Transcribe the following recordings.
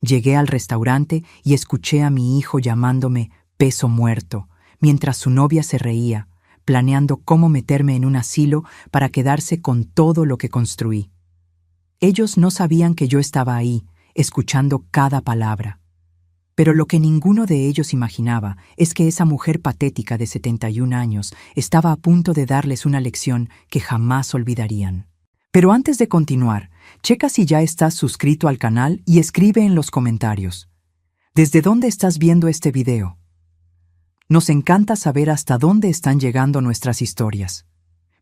Llegué al restaurante y escuché a mi hijo llamándome peso muerto, mientras su novia se reía, planeando cómo meterme en un asilo para quedarse con todo lo que construí. Ellos no sabían que yo estaba ahí, escuchando cada palabra. Pero lo que ninguno de ellos imaginaba es que esa mujer patética de 71 años estaba a punto de darles una lección que jamás olvidarían. Pero antes de continuar, checa si ya estás suscrito al canal y escribe en los comentarios. ¿Desde dónde estás viendo este video? Nos encanta saber hasta dónde están llegando nuestras historias.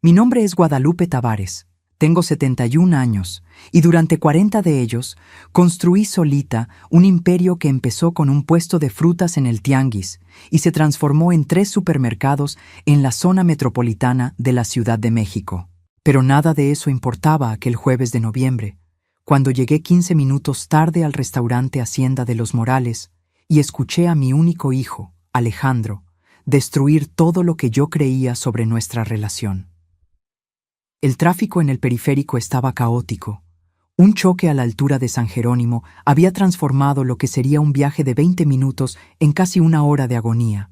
Mi nombre es Guadalupe Tavares, tengo 71 años y durante 40 de ellos construí solita un imperio que empezó con un puesto de frutas en el tianguis y se transformó en 3 supermercados en la zona metropolitana de la Ciudad de México. Pero nada de eso importaba aquel jueves de noviembre, cuando llegué 15 minutos tarde al restaurante Hacienda de los Morales y escuché a mi único hijo, Alejandro, destruir todo lo que yo creía sobre nuestra relación. El tráfico en el periférico estaba caótico. Un choque a la altura de San Jerónimo había transformado lo que sería un viaje de 20 minutos en casi una hora de agonía.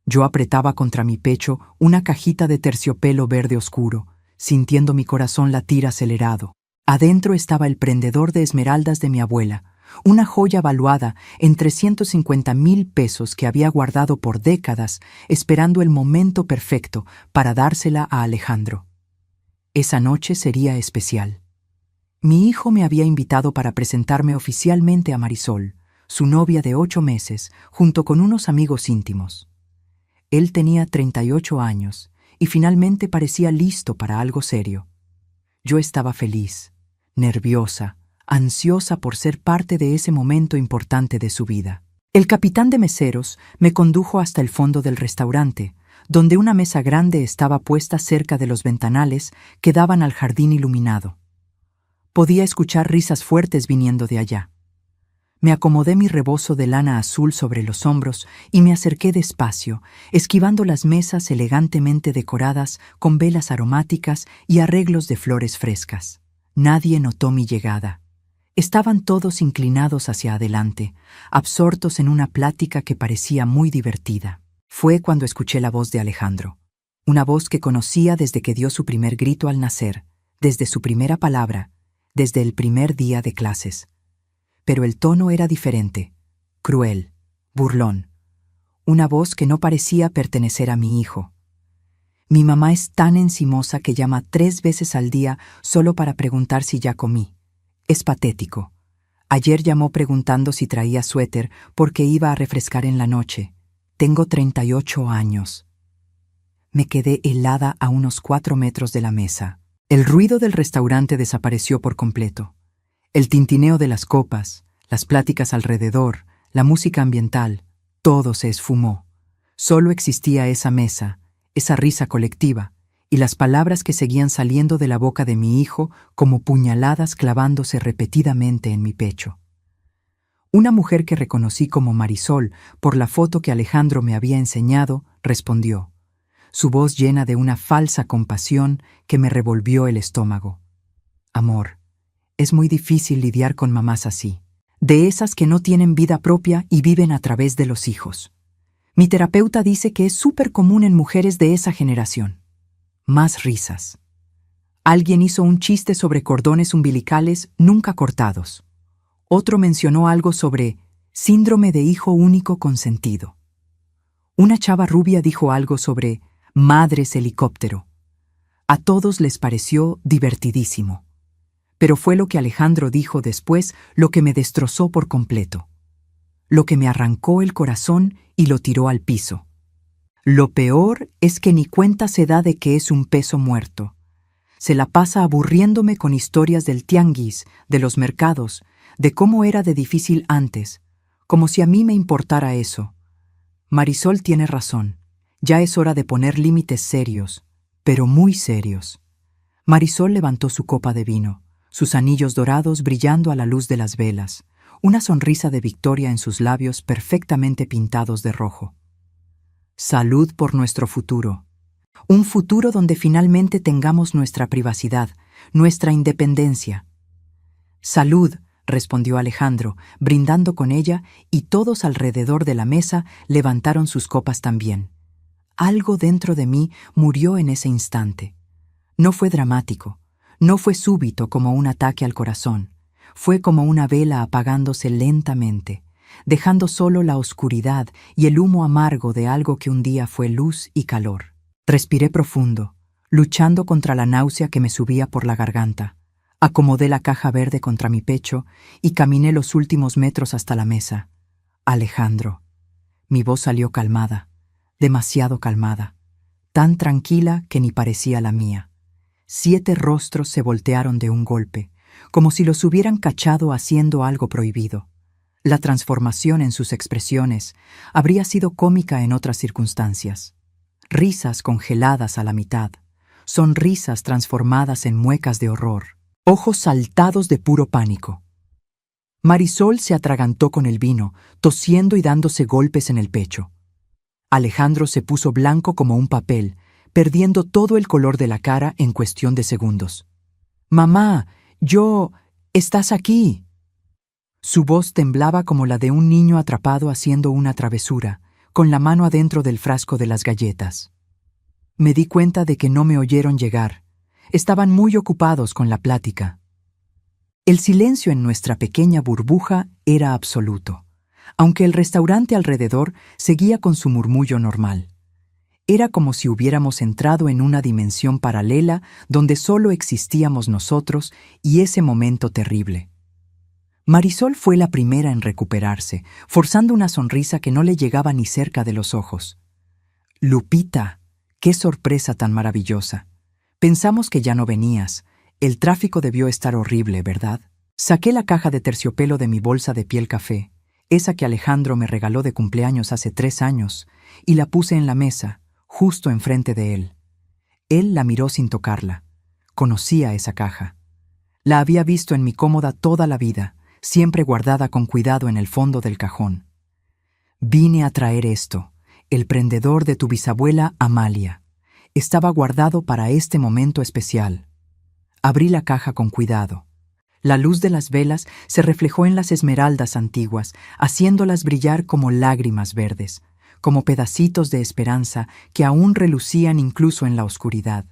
Yo apretaba contra mi pecho una cajita de terciopelo verde oscuro, sintiendo mi corazón latir acelerado. Adentro estaba el prendedor de esmeraldas de mi abuela, una joya valuada en 350,000 pesos que había guardado por décadas, esperando el momento perfecto para dársela a Alejandro. Esa noche sería especial. Mi hijo me había invitado para presentarme oficialmente a Marisol, su novia de 8 meses, junto con unos amigos íntimos. Él tenía 38 años y finalmente parecía listo para algo serio. Yo estaba feliz, nerviosa, ansiosa por ser parte de ese momento importante de su vida. El capitán de meseros me condujo hasta el fondo del restaurante, donde una mesa grande estaba puesta cerca de los ventanales que daban al jardín iluminado. Podía escuchar risas fuertes viniendo de allá. Me acomodé mi rebozo de lana azul sobre los hombros y me acerqué despacio, esquivando las mesas elegantemente decoradas con velas aromáticas y arreglos de flores frescas. Nadie notó mi llegada. Estaban todos inclinados hacia adelante, absortos en una plática que parecía muy divertida. Fue cuando escuché la voz de Alejandro, una voz que conocía desde que dio su primer grito al nacer, desde su primera palabra, desde el primer día de clases. Pero el tono era diferente, cruel, burlón. Una voz que no parecía pertenecer a mi hijo. Mi mamá es tan encimosa que llama 3 veces al día solo para preguntar si ya comí. Es patético. Ayer llamó preguntando si traía suéter porque iba a refrescar en la noche. Tengo 38 años. Me quedé helada a unos 4 metros de la mesa. El ruido del restaurante desapareció por completo. El tintineo de las copas, las pláticas alrededor, la música ambiental, todo se esfumó. Solo existía esa mesa, esa risa colectiva, y las palabras que seguían saliendo de la boca de mi hijo como puñaladas clavándose repetidamente en mi pecho. Una mujer que reconocí como Marisol por la foto que Alejandro me había enseñado, respondió, su voz llena de una falsa compasión que me revolvió el estómago. Amor, es muy difícil lidiar con mamás así, de esas que no tienen vida propia y viven a través de los hijos. Mi terapeuta dice que es súper común en mujeres de esa generación. Más risas. Alguien hizo un chiste sobre cordones umbilicales nunca cortados. Otro mencionó algo sobre síndrome de hijo único consentido. Una chava rubia dijo algo sobre madres helicóptero. A todos les pareció divertidísimo. Pero fue lo que Alejandro dijo después lo que me destrozó por completo. Lo que me arrancó el corazón y lo tiró al piso. Lo peor es que ni cuenta se da de que es un peso muerto. Se la pasa aburriéndome con historias del tianguis, de los mercados, de cómo era de difícil antes, como si a mí me importara eso. Marisol tiene razón. Ya es hora de poner límites serios, pero muy serios. Marisol levantó su copa de vino, sus anillos dorados brillando a la luz de las velas, una sonrisa de victoria en sus labios perfectamente pintados de rojo. Salud por nuestro futuro. Un futuro donde finalmente tengamos nuestra privacidad, nuestra independencia. Salud, respondió Alejandro, brindando con ella, y todos alrededor de la mesa levantaron sus copas también. Algo dentro de mí murió en ese instante. No fue dramático, no fue súbito como un ataque al corazón, fue como una vela apagándose lentamente, dejando solo la oscuridad y el humo amargo de algo que un día fue luz y calor. Respiré profundo, luchando contra la náusea que me subía por la garganta. Acomodé la caja verde contra mi pecho y caminé los últimos metros hasta la mesa. Alejandro. Mi voz salió calmada, demasiado calmada, tan tranquila que ni parecía la mía. 7 rostros se voltearon de un golpe, como si los hubieran cachado haciendo algo prohibido. La transformación en sus expresiones habría sido cómica en otras circunstancias. Risas congeladas a la mitad, sonrisas transformadas en muecas de horror, ojos saltados de puro pánico. Marisol se atragantó con el vino, tosiendo y dándose golpes en el pecho. Alejandro se puso blanco como un papel, perdiendo todo el color de la cara en cuestión de segundos. «Mamá, ¿estás aquí?» Su voz temblaba como la de un niño atrapado haciendo una travesura, con la mano adentro del frasco de las galletas. Me di cuenta de que no me oyeron llegar. Estaban muy ocupados con la plática. El silencio en nuestra pequeña burbuja era absoluto, aunque el restaurante alrededor seguía con su murmullo normal. Era como si hubiéramos entrado en una dimensión paralela donde solo existíamos nosotros y ese momento terrible. Marisol fue la primera en recuperarse, forzando una sonrisa que no le llegaba ni cerca de los ojos. «Lupita, qué sorpresa tan maravillosa. Pensamos que ya no venías. El tráfico debió estar horrible, ¿verdad?» Saqué la caja de terciopelo de mi bolsa de piel café, esa que Alejandro me regaló de cumpleaños hace 3 años, y la puse en la mesa, justo enfrente de él. Él la miró sin tocarla. Conocía esa caja. La había visto en mi cómoda toda la vida, siempre guardada con cuidado en el fondo del cajón. «Vine a traer esto, el prendedor de tu bisabuela Amalia. Estaba guardado para este momento especial». Abrí la caja con cuidado. La luz de las velas se reflejó en las esmeraldas antiguas, haciéndolas brillar como lágrimas verdes, como pedacitos de esperanza que aún relucían incluso en la oscuridad.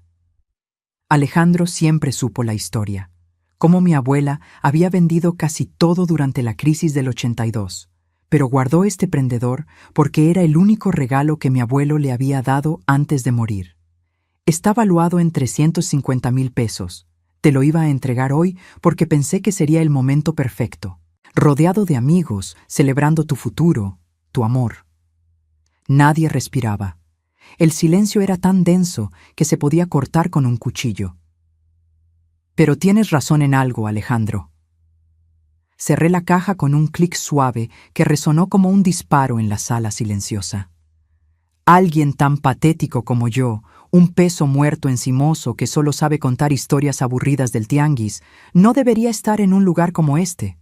Alejandro siempre supo la historia, cómo mi abuela había vendido casi todo durante la crisis del 82, pero guardó este prendedor porque era el único regalo que mi abuelo le había dado antes de morir. Está valuado en 350,000 pesos. Te lo iba a entregar hoy porque pensé que sería el momento perfecto, rodeado de amigos, celebrando tu futuro, tu amor. Nadie respiraba. El silencio era tan denso que se podía cortar con un cuchillo. «Pero tienes razón en algo, Alejandro». Cerré la caja con un clic suave que resonó como un disparo en la sala silenciosa. Alguien tan patético como yo, un peso muerto encimoso que solo sabe contar historias aburridas del tianguis, no debería estar en un lugar como este,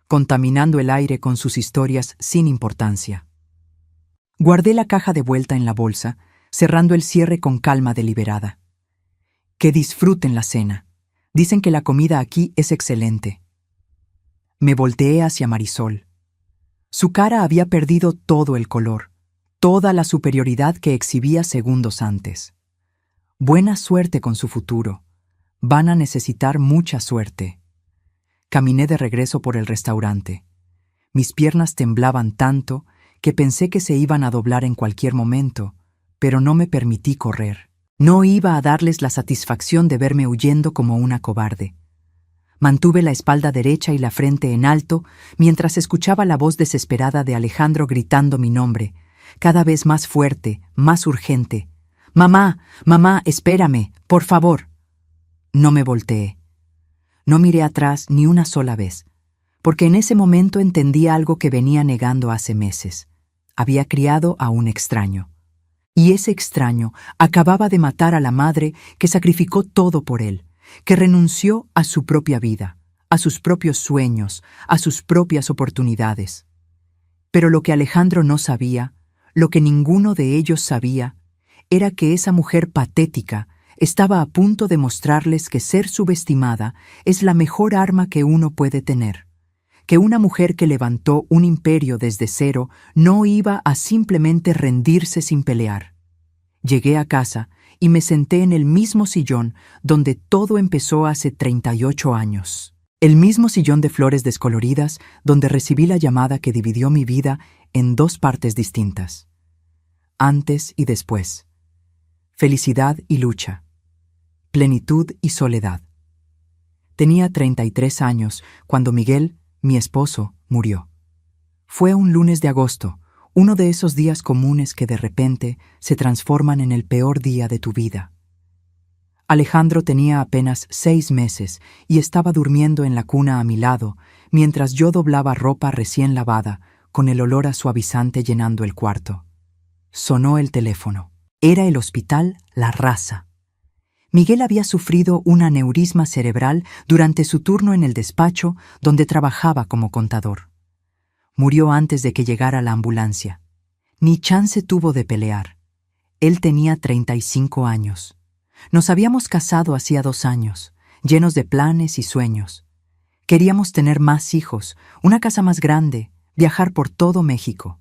contaminando el aire con sus historias sin importancia. Guardé la caja de vuelta en la bolsa, cerrando el cierre con calma deliberada. «Que disfruten la cena. Dicen que la comida aquí es excelente». Me volteé hacia Marisol. Su cara había perdido todo el color, toda la superioridad que exhibía segundos antes. Buena suerte con su futuro. Van a necesitar mucha suerte. Caminé de regreso por el restaurante. Mis piernas temblaban tanto que pensé que se iban a doblar en cualquier momento, pero no me permití correr. No iba a darles la satisfacción de verme huyendo como una cobarde. Mantuve la espalda derecha y la frente en alto mientras escuchaba la voz desesperada de Alejandro gritando mi nombre, cada vez más fuerte, más urgente. «Mamá, mamá, espérame, por favor». No me volteé. No miré atrás ni una sola vez, porque en ese momento entendí algo que venía negando hace meses. Había criado a un extraño. Y ese extraño acababa de matar a la madre que sacrificó todo por él, que renunció a su propia vida, a sus propios sueños, a sus propias oportunidades. Pero lo que Alejandro no sabía, lo que ninguno de ellos sabía, era que esa mujer patética estaba a punto de mostrarles que ser subestimada es la mejor arma que uno puede tener, que una mujer que levantó un imperio desde cero no iba a simplemente rendirse sin pelear. Llegué a casa y me senté en el mismo sillón donde todo empezó hace 38 años. El mismo sillón de flores descoloridas donde recibí la llamada que dividió mi vida en dos partes distintas. Antes y después. Felicidad y lucha. Plenitud y soledad. Tenía 33 años cuando Miguel, mi esposo, murió. Fue un lunes de agosto, uno de esos días comunes que de repente se transforman en el peor día de tu vida. Alejandro tenía apenas 6 meses y estaba durmiendo en la cuna a mi lado, mientras yo doblaba ropa recién lavada, con el olor a suavizante llenando el cuarto. Sonó el teléfono. Era el hospital La Raza. Miguel había sufrido un aneurisma cerebral durante su turno en el despacho donde trabajaba como contador. Murió antes de que llegara la ambulancia. Ni chance tuvo de pelear. Él tenía 35 años. Nos habíamos casado hacía 2 años, llenos de planes y sueños. Queríamos tener más hijos, una casa más grande, viajar por todo México.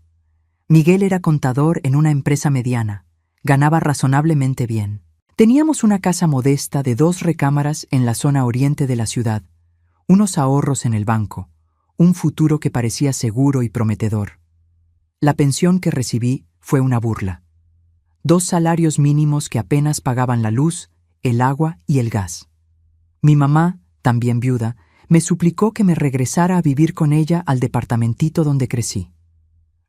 Miguel era contador en una empresa mediana. Ganaba razonablemente bien. Teníamos una casa modesta de 2 recámaras en la zona oriente de la ciudad, unos ahorros en el banco, un futuro que parecía seguro y prometedor. La pensión que recibí fue una burla. 2 salarios mínimos que apenas pagaban la luz, el agua y el gas. Mi mamá, también viuda, me suplicó que me regresara a vivir con ella al departamentito donde crecí.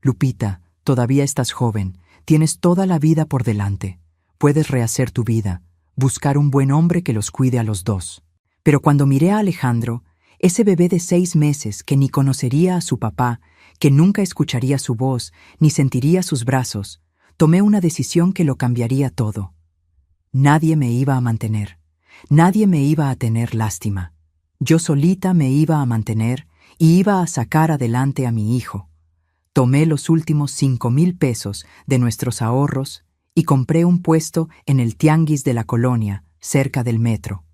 Lupita, todavía estás joven, tienes toda la vida por delante. Puedes rehacer tu vida, buscar un buen hombre que los cuide a los 2. Pero cuando miré a Alejandro, ese bebé de 6 meses que ni conocería a su papá, que nunca escucharía su voz, ni sentiría sus brazos, tomé una decisión que lo cambiaría todo. Nadie me iba a mantener. Nadie me iba a tener lástima. Yo solita me iba a mantener y iba a sacar adelante a mi hijo. Tomé los últimos 5,000 pesos de nuestros ahorros y compré un puesto en el tianguis de la colonia, cerca del metro.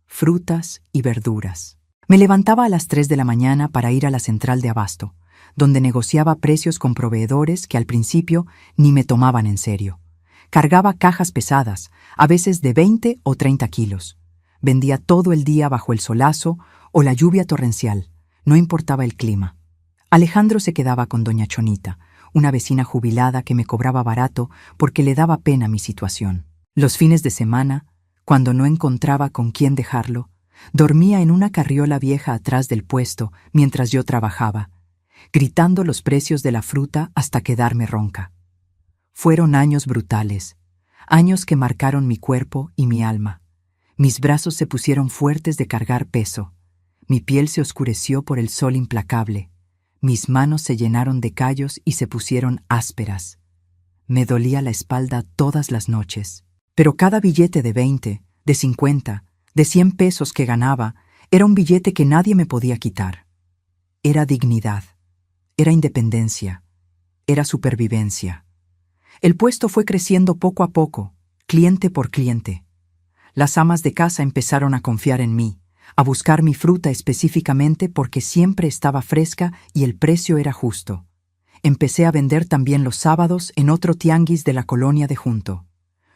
Frutas y verduras. Me levantaba a las 3 de la mañana para ir a la central de abasto, donde negociaba precios con proveedores que al principio ni me tomaban en serio. Cargaba cajas pesadas, a veces de 20 o 30 kilos. Vendía todo el día bajo el solazo o la lluvia torrencial, no importaba el clima. Alejandro se quedaba con doña Chonita, una vecina jubilada que me cobraba barato porque le daba pena mi situación. Los fines de semana, cuando no encontraba con quién dejarlo, dormía en una carriola vieja atrás del puesto mientras yo trabajaba, gritando los precios de la fruta hasta quedarme ronca. Fueron años brutales, años que marcaron mi cuerpo y mi alma. Mis brazos se pusieron fuertes de cargar peso, mi piel se oscureció por el sol implacable, mis manos se llenaron de callos y se pusieron ásperas. Me dolía la espalda todas las noches, pero cada billete de 20, de 50, de 100 pesos que ganaba era un billete que nadie me podía quitar. Era dignidad, era independencia, era supervivencia. El puesto fue creciendo poco a poco, cliente por cliente. Las amas de casa empezaron a confiar en mí, a buscar mi fruta específicamente porque siempre estaba fresca y el precio era justo. Empecé a vender también los sábados en otro tianguis de la colonia de junto.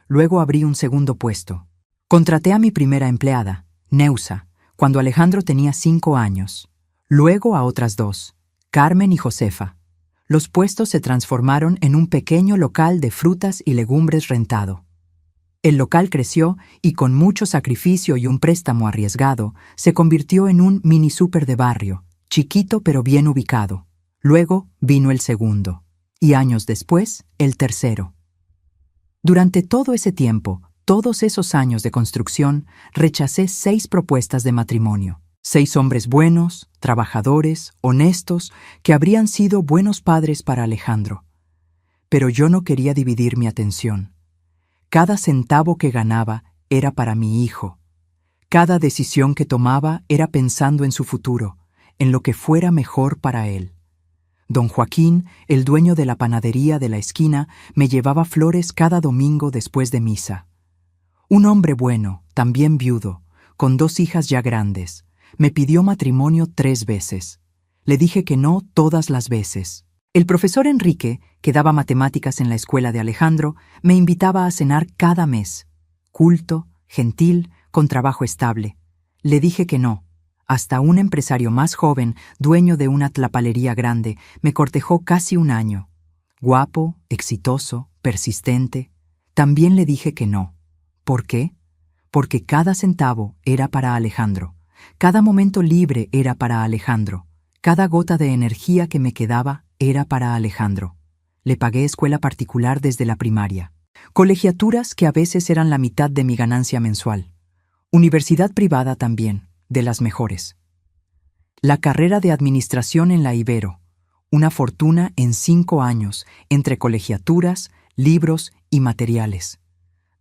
Luego abrí un segundo puesto. Contraté a mi primera empleada, Neusa, cuando Alejandro tenía 5 años. Luego a otras 2, Carmen y Josefa. Los puestos se transformaron en un pequeño local de frutas y legumbres rentado. El local creció y con mucho sacrificio y un préstamo arriesgado, se convirtió en un mini súper de barrio, chiquito pero bien ubicado. Luego vino el segundo, y años después, el tercero. Durante todo ese tiempo, todos esos años de construcción, rechacé 6 propuestas de matrimonio. 6 hombres buenos, trabajadores, honestos, que habrían sido buenos padres para Alejandro. Pero yo no quería dividir mi atención. Cada centavo que ganaba era para mi hijo. Cada decisión que tomaba era pensando en su futuro, en lo que fuera mejor para él. Don Joaquín, el dueño de la panadería de la esquina, me llevaba flores cada domingo después de misa. Un hombre bueno, también viudo, con 2 hijas ya grandes, me pidió matrimonio 3 veces. Le dije que no todas las veces. El profesor Enrique, que daba matemáticas en la escuela de Alejandro, me invitaba a cenar cada mes. Culto, gentil, con trabajo estable. Le dije que no. Hasta un empresario más joven, dueño de una tlapalería grande, me cortejó casi un año. Guapo, exitoso, persistente. También le dije que no. ¿Por qué? Porque cada centavo era para Alejandro. Cada momento libre era para Alejandro. Cada gota de energía que me quedaba era para Alejandro. Le pagué escuela particular desde la primaria. Colegiaturas que a veces eran la mitad de mi ganancia mensual. Universidad privada también, de las mejores. La carrera de administración en la Ibero. Una fortuna en 5 años, entre colegiaturas, libros y materiales.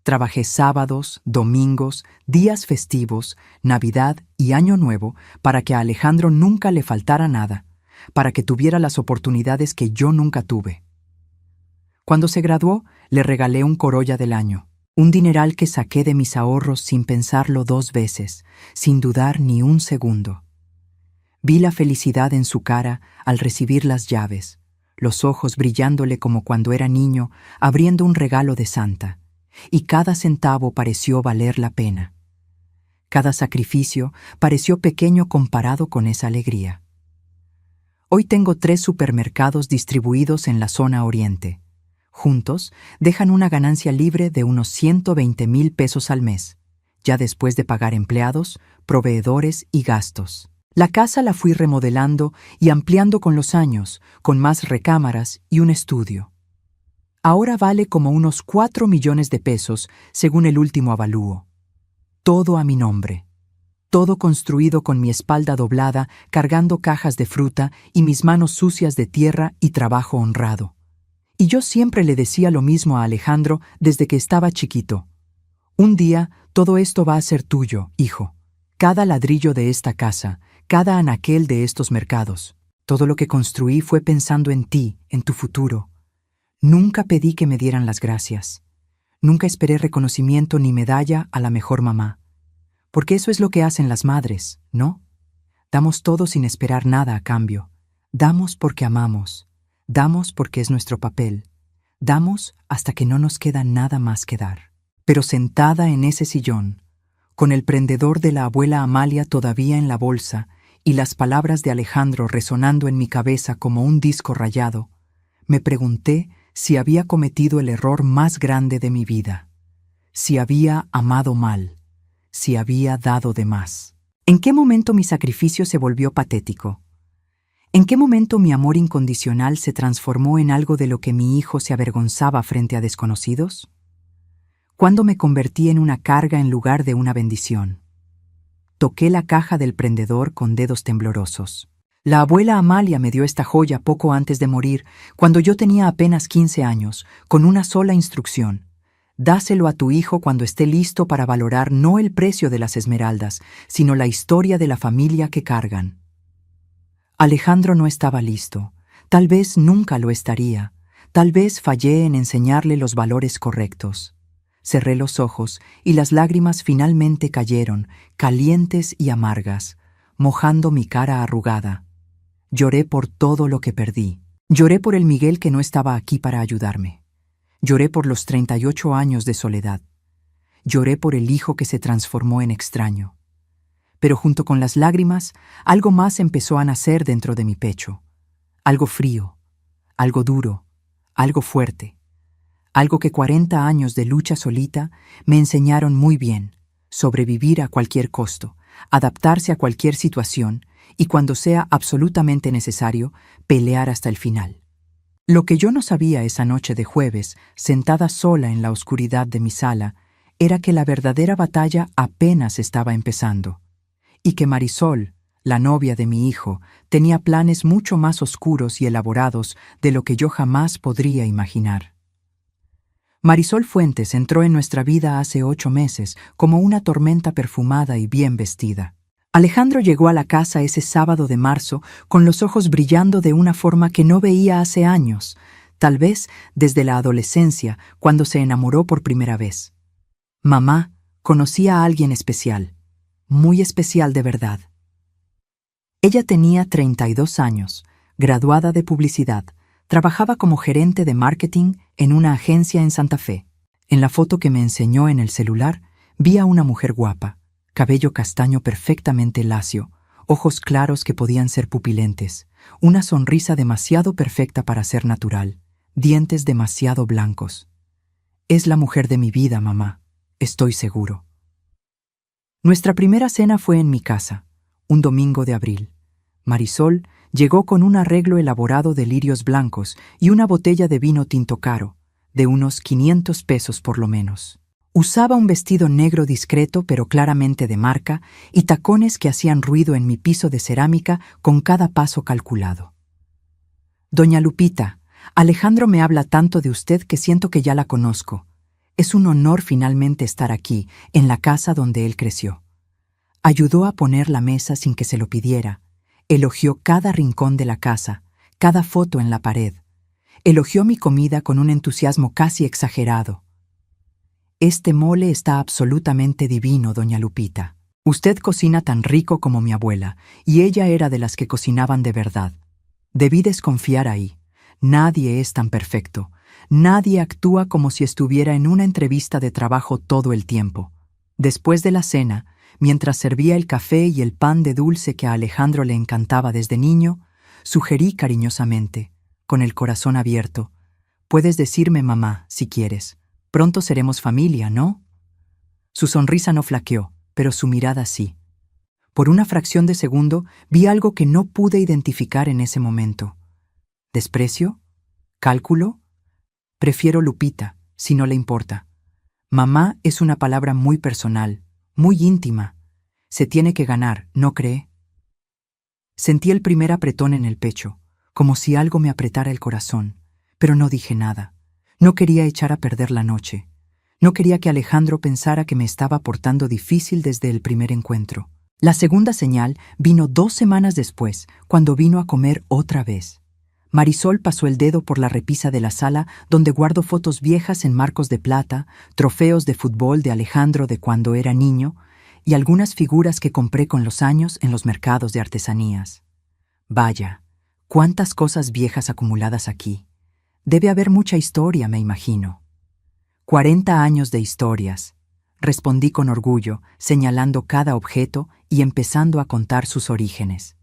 Trabajé sábados, domingos, días festivos, Navidad y Año Nuevo para que a Alejandro nunca le faltara nada, para que tuviera las oportunidades que yo nunca tuve. Cuando se graduó, le regalé un Corolla del año, un dineral que saqué de mis ahorros sin pensarlo 2 veces, sin dudar ni un segundo. Vi la felicidad en su cara al recibir las llaves, los ojos brillándole como cuando era niño, abriendo un regalo de Santa, y cada centavo pareció valer la pena. Cada sacrificio pareció pequeño comparado con esa alegría. Hoy tengo 3 supermercados distribuidos en la zona oriente. Juntos, dejan una ganancia libre de unos 120,000 pesos al mes, ya después de pagar empleados, proveedores y gastos. La casa la fui remodelando y ampliando con los años, con más recámaras y un estudio. Ahora vale como unos 4 millones de pesos, según el último avalúo. Todo a mi nombre. Todo construido con mi espalda doblada, cargando cajas de fruta y mis manos sucias de tierra y trabajo honrado. Y yo siempre le decía lo mismo a Alejandro desde que estaba chiquito. Un día, todo esto va a ser tuyo, hijo. Cada ladrillo de esta casa, cada anaquel de estos mercados. Todo lo que construí fue pensando en ti, en tu futuro. Nunca pedí que me dieran las gracias. Nunca esperé reconocimiento ni medalla a la mejor mamá. Porque eso es lo que hacen las madres, ¿no? Damos todo sin esperar nada a cambio. Damos porque amamos. Damos porque es nuestro papel. Damos hasta que no nos queda nada más que dar. Pero sentada en ese sillón, con el prendedor de la abuela Amalia todavía en la bolsa y las palabras de Alejandro resonando en mi cabeza como un disco rayado, me pregunté si había cometido el error más grande de mi vida, si había amado mal, si había dado de más. ¿En qué momento mi sacrificio se volvió patético? ¿En qué momento mi amor incondicional se transformó en algo de lo que mi hijo se avergonzaba frente a desconocidos? ¿Cuándo me convertí en una carga en lugar de una bendición? Toqué la caja del prendedor con dedos temblorosos. La abuela Amalia me dio esta joya poco antes de morir, cuando yo tenía apenas 15 años, con una sola instrucción. Dáselo a tu hijo cuando esté listo para valorar no el precio de las esmeraldas, sino la historia de la familia que cargan. Alejandro no estaba listo. Tal vez nunca lo estaría. Tal vez fallé en enseñarle los valores correctos. Cerré los ojos y las lágrimas finalmente cayeron, calientes y amargas, mojando mi cara arrugada. Lloré por todo lo que perdí. Lloré por el Miguel que no estaba aquí para ayudarme. Lloré por los 38 años de soledad. Lloré por el hijo que se transformó en extraño. Pero junto con las lágrimas, algo más empezó a nacer dentro de mi pecho. Algo frío, algo duro, algo fuerte. Algo que 40 años de lucha solita me enseñaron muy bien: sobrevivir a cualquier costo, adaptarse a cualquier situación y, cuando sea absolutamente necesario, pelear hasta el final. Lo que yo no sabía esa noche de jueves, sentada sola en la oscuridad de mi sala, era que la verdadera batalla apenas estaba empezando, y que Marisol, la novia de mi hijo, tenía planes mucho más oscuros y elaborados de lo que yo jamás podría imaginar. Marisol Fuentes entró en nuestra vida hace 8 meses como una tormenta perfumada y bien vestida. Alejandro llegó a la casa ese sábado de marzo con los ojos brillando de una forma que no veía hace años, tal vez desde la adolescencia, cuando se enamoró por primera vez. Mamá, conocí a alguien especial, muy especial de verdad. Ella tenía 32 años, graduada de publicidad. Trabajaba como gerente de marketing en una agencia en Santa Fe. En la foto que me enseñó en el celular, vi a una mujer guapa, cabello castaño perfectamente lacio, ojos claros que podían ser pupilentes, una sonrisa demasiado perfecta para ser natural, dientes demasiado blancos. Es la mujer de mi vida, mamá, estoy seguro. Nuestra primera cena fue en mi casa, un domingo de abril. Marisol llegó con un arreglo elaborado de lirios blancos y una botella de vino tinto caro, de unos 500 pesos por lo menos. Usaba un vestido negro discreto pero claramente de marca y tacones que hacían ruido en mi piso de cerámica con cada paso calculado. Doña Lupita, Alejandro me habla tanto de usted que siento que ya la conozco. Es un honor finalmente estar aquí, en la casa donde él creció. Ayudó a poner la mesa sin que se lo pidiera. Elogió cada rincón de la casa, cada foto en la pared. Elogió mi comida con un entusiasmo casi exagerado. Este mole está absolutamente divino, doña Lupita. Usted cocina tan rico como mi abuela, y ella era de las que cocinaban de verdad. Debí desconfiar ahí. Nadie es tan perfecto. Nadie actúa como si estuviera en una entrevista de trabajo todo el tiempo. Después de la cena, mientras servía el café y el pan de dulce que a Alejandro le encantaba desde niño, sugerí cariñosamente, con el corazón abierto: «Puedes decirme mamá, si quieres. Pronto seremos familia, ¿no?» Su sonrisa no flaqueó, pero su mirada sí. Por una fracción de segundo vi algo que no pude identificar en ese momento. ¿Desprecio? ¿Cálculo? Prefiero Lupita, si no le importa. Mamá es una palabra muy personal, muy íntima. Se tiene que ganar, ¿no cree? Sentí el primer apretón en el pecho, como si algo me apretara el corazón, pero no dije nada. No quería echar a perder la noche. No quería que Alejandro pensara que me estaba portando difícil desde el primer encuentro. La segunda señal vino 2 semanas después, cuando vino a comer otra vez. Marisol pasó el dedo por la repisa de la sala donde guardo fotos viejas en marcos de plata, trofeos de fútbol de Alejandro de cuando era niño y algunas figuras que compré con los años en los mercados de artesanías. Vaya, cuántas cosas viejas acumuladas aquí. Debe haber mucha historia, me imagino. 40 años de historias, respondí con orgullo, señalando cada objeto y empezando a contar sus orígenes.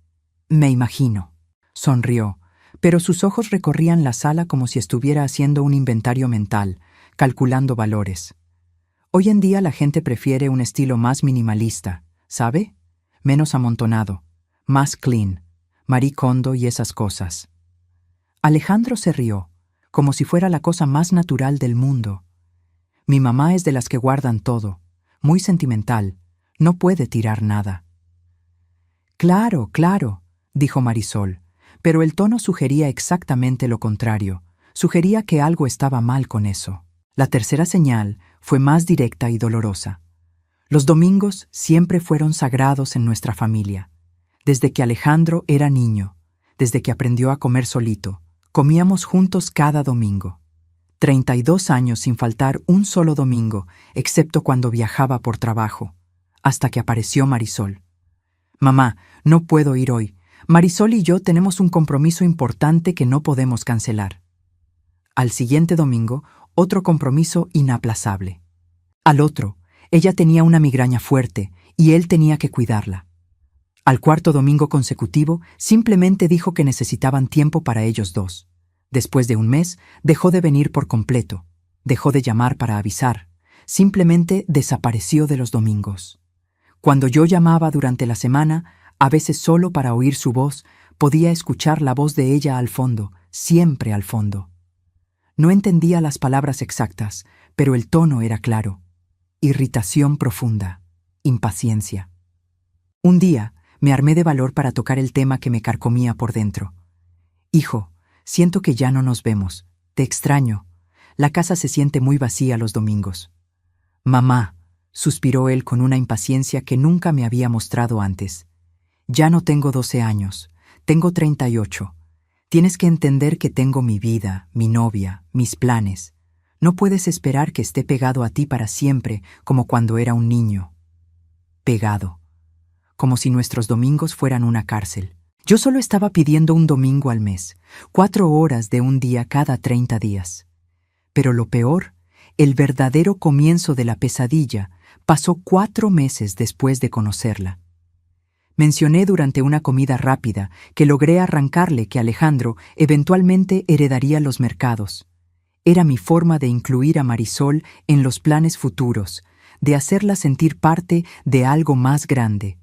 Me imagino, sonrió, pero sus ojos recorrían la sala como si estuviera haciendo un inventario mental, calculando valores. Hoy en día la gente prefiere un estilo más minimalista, ¿sabe? Menos amontonado, más clean, Marie Kondo y esas cosas. Alejandro se rió, como si fuera la cosa más natural del mundo. Mi mamá es de las que guardan todo, muy sentimental, no puede tirar nada. Claro, claro, dijo Marisol, pero el tono sugería exactamente lo contrario, sugería que algo estaba mal con eso. La tercera señal fue más directa y dolorosa. Los domingos siempre fueron sagrados en nuestra familia. Desde que Alejandro era niño, desde que aprendió a comer solito, comíamos juntos cada domingo. 32 años sin faltar un solo domingo, excepto cuando viajaba por trabajo, hasta que apareció Marisol. «Mamá, no puedo ir hoy. Marisol y yo tenemos un compromiso importante que no podemos cancelar». Al siguiente domingo, otro compromiso inaplazable. Al otro, ella tenía una migraña fuerte y él tenía que cuidarla. Al cuarto domingo consecutivo, simplemente dijo que necesitaban tiempo para ellos dos. Después de un mes, dejó de venir por completo, dejó de llamar para avisar, simplemente desapareció de los domingos. Cuando yo llamaba durante la semana, a veces solo para oír su voz, podía escuchar la voz de ella al fondo, siempre al fondo. No entendía las palabras exactas, pero el tono era claro. Irritación profunda, impaciencia. Un día, me armé de valor para tocar el tema que me carcomía por dentro. «Hijo, siento que ya no nos vemos. Te extraño. La casa se siente muy vacía los domingos». «Mamá», suspiró él con una impaciencia que nunca me había mostrado antes. «Ya no tengo 12 años. Tengo 38. Tienes que entender que tengo mi vida, mi novia, mis planes. No puedes esperar que esté pegado a ti para siempre como cuando era un niño». Pegado. como si nuestros domingos fueran una cárcel. Yo solo estaba pidiendo un domingo al mes, 4 horas de un día cada 30 días. Pero lo peor, el verdadero comienzo de la pesadilla, pasó 4 meses después de conocerla. Mencioné durante una comida rápida que logré arrancarle que Alejandro eventualmente heredaría los mercados. Era mi forma de incluir a Marisol en los planes futuros, de hacerla sentir parte de algo más grande.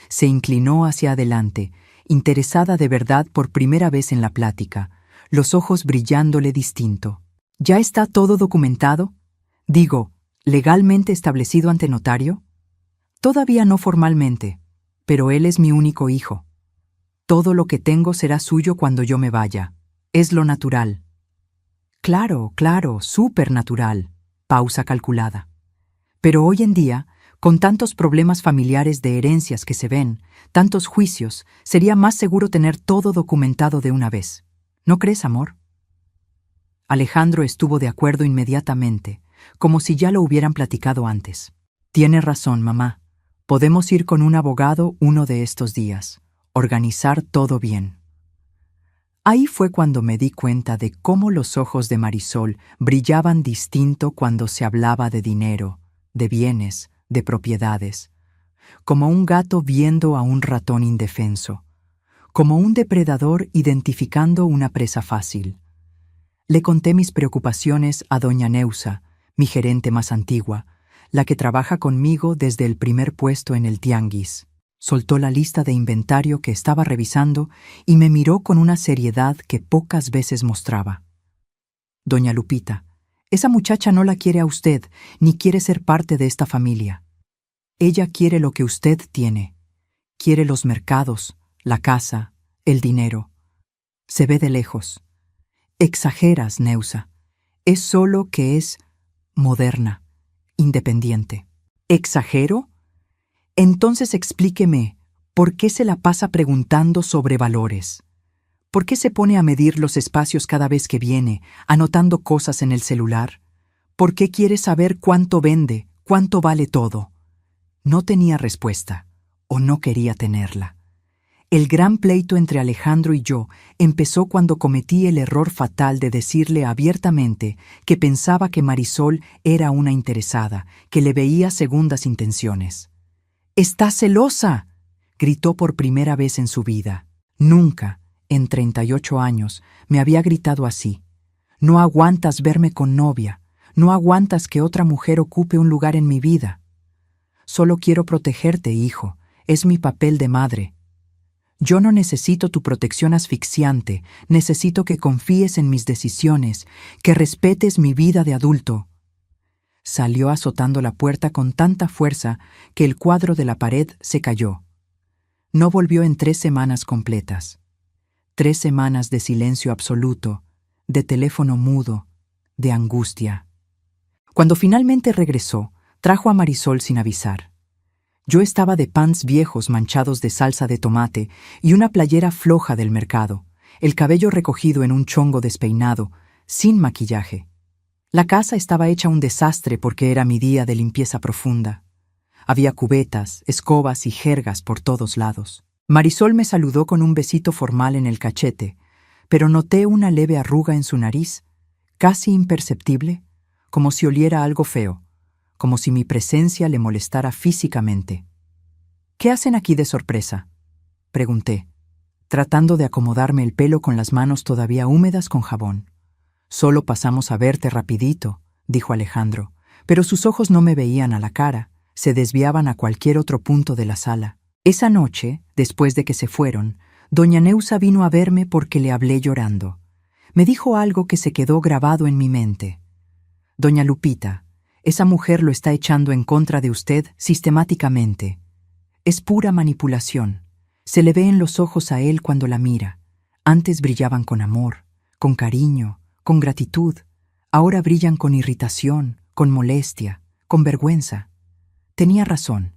Se inclinó hacia adelante, interesada de verdad por primera vez en la plática, los ojos brillándole distinto. ¿Ya está todo documentado? Digo, ¿legalmente establecido ante notario? Todavía no formalmente, pero él es mi único hijo. Todo lo que tengo será suyo cuando yo me vaya. Es lo natural. Claro, súper natural. Pausa calculada. Pero hoy en día, con tantos problemas familiares de herencias que se ven, tantos juicios, sería más seguro tener todo documentado de una vez. ¿No crees, amor? Alejandro estuvo de acuerdo inmediatamente, como si ya lo hubieran platicado antes. Tienes razón, mamá. Podemos ir con un abogado uno de estos días. Organizar todo bien. Ahí fue cuando me di cuenta de cómo los ojos de Marisol brillaban distinto cuando se hablaba de dinero, de bienes, de propiedades, como un gato viendo a un ratón indefenso, como un depredador identificando una presa fácil. Le conté mis preocupaciones a doña Neusa, mi gerente más antigua, la que trabaja conmigo desde el primer puesto en el tianguis. Soltó la lista de inventario que estaba revisando y me miró con una seriedad que pocas veces mostraba. Doña Lupita, esa muchacha no la quiere a usted, ni quiere ser parte de esta familia. Ella quiere lo que usted tiene. Quiere los mercados, la casa, el dinero. Se ve de lejos. Exageras, Neusa. Es solo que es moderna, independiente. ¿Exagero? Entonces explíqueme, ¿por qué se la pasa preguntando sobre valores? ¿Por qué se pone a medir los espacios cada vez que viene, anotando cosas en el celular? ¿Por qué quiere saber cuánto vende, cuánto vale todo? No tenía respuesta, o no quería tenerla. El gran pleito entre Alejandro y yo empezó cuando cometí el error fatal de decirle abiertamente que pensaba que Marisol era una interesada, que le veía segundas intenciones. «¡Está celosa!», gritó por primera vez en su vida. Nunca, en 38 años, me había gritado así. «No aguantas verme con novia, no aguantas que otra mujer ocupe un lugar en mi vida». «Solo quiero protegerte, hijo, es mi papel de madre». «Yo no necesito tu protección asfixiante, necesito que confíes en mis decisiones, que respetes mi vida de adulto». Salió azotando la puerta con tanta fuerza que el cuadro de la pared se cayó. No volvió en 3 semanas completas. 3 semanas de silencio absoluto, de teléfono mudo, de angustia. Cuando finalmente regresó, trajo a Marisol sin avisar. Yo estaba de pants viejos manchados de salsa de tomate y una playera floja del mercado, el cabello recogido en un chongo despeinado, sin maquillaje. La casa estaba hecha un desastre porque era mi día de limpieza profunda. Había cubetas, escobas y jergas por todos lados. Marisol me saludó con un besito formal en el cachete, pero noté una leve arruga en su nariz, casi imperceptible, como si oliera algo feo, como si mi presencia le molestara físicamente. «¿Qué hacen aquí de sorpresa?», pregunté, tratando de acomodarme el pelo con las manos todavía húmedas con jabón. «Solo pasamos a verte rapidito», dijo Alejandro, pero sus ojos no me veían a la cara, se desviaban a cualquier otro punto de la sala. Esa noche, después de que se fueron, doña Neusa vino a verme porque le hablé llorando. Me dijo algo que se quedó grabado en mi mente. «Doña Lupita, esa mujer lo está echando en contra de usted sistemáticamente. Es pura manipulación. Se le ve en los ojos a él cuando la mira. Antes brillaban con amor, con cariño, con gratitud. Ahora brillan con irritación, con molestia, con vergüenza». Tenía razón,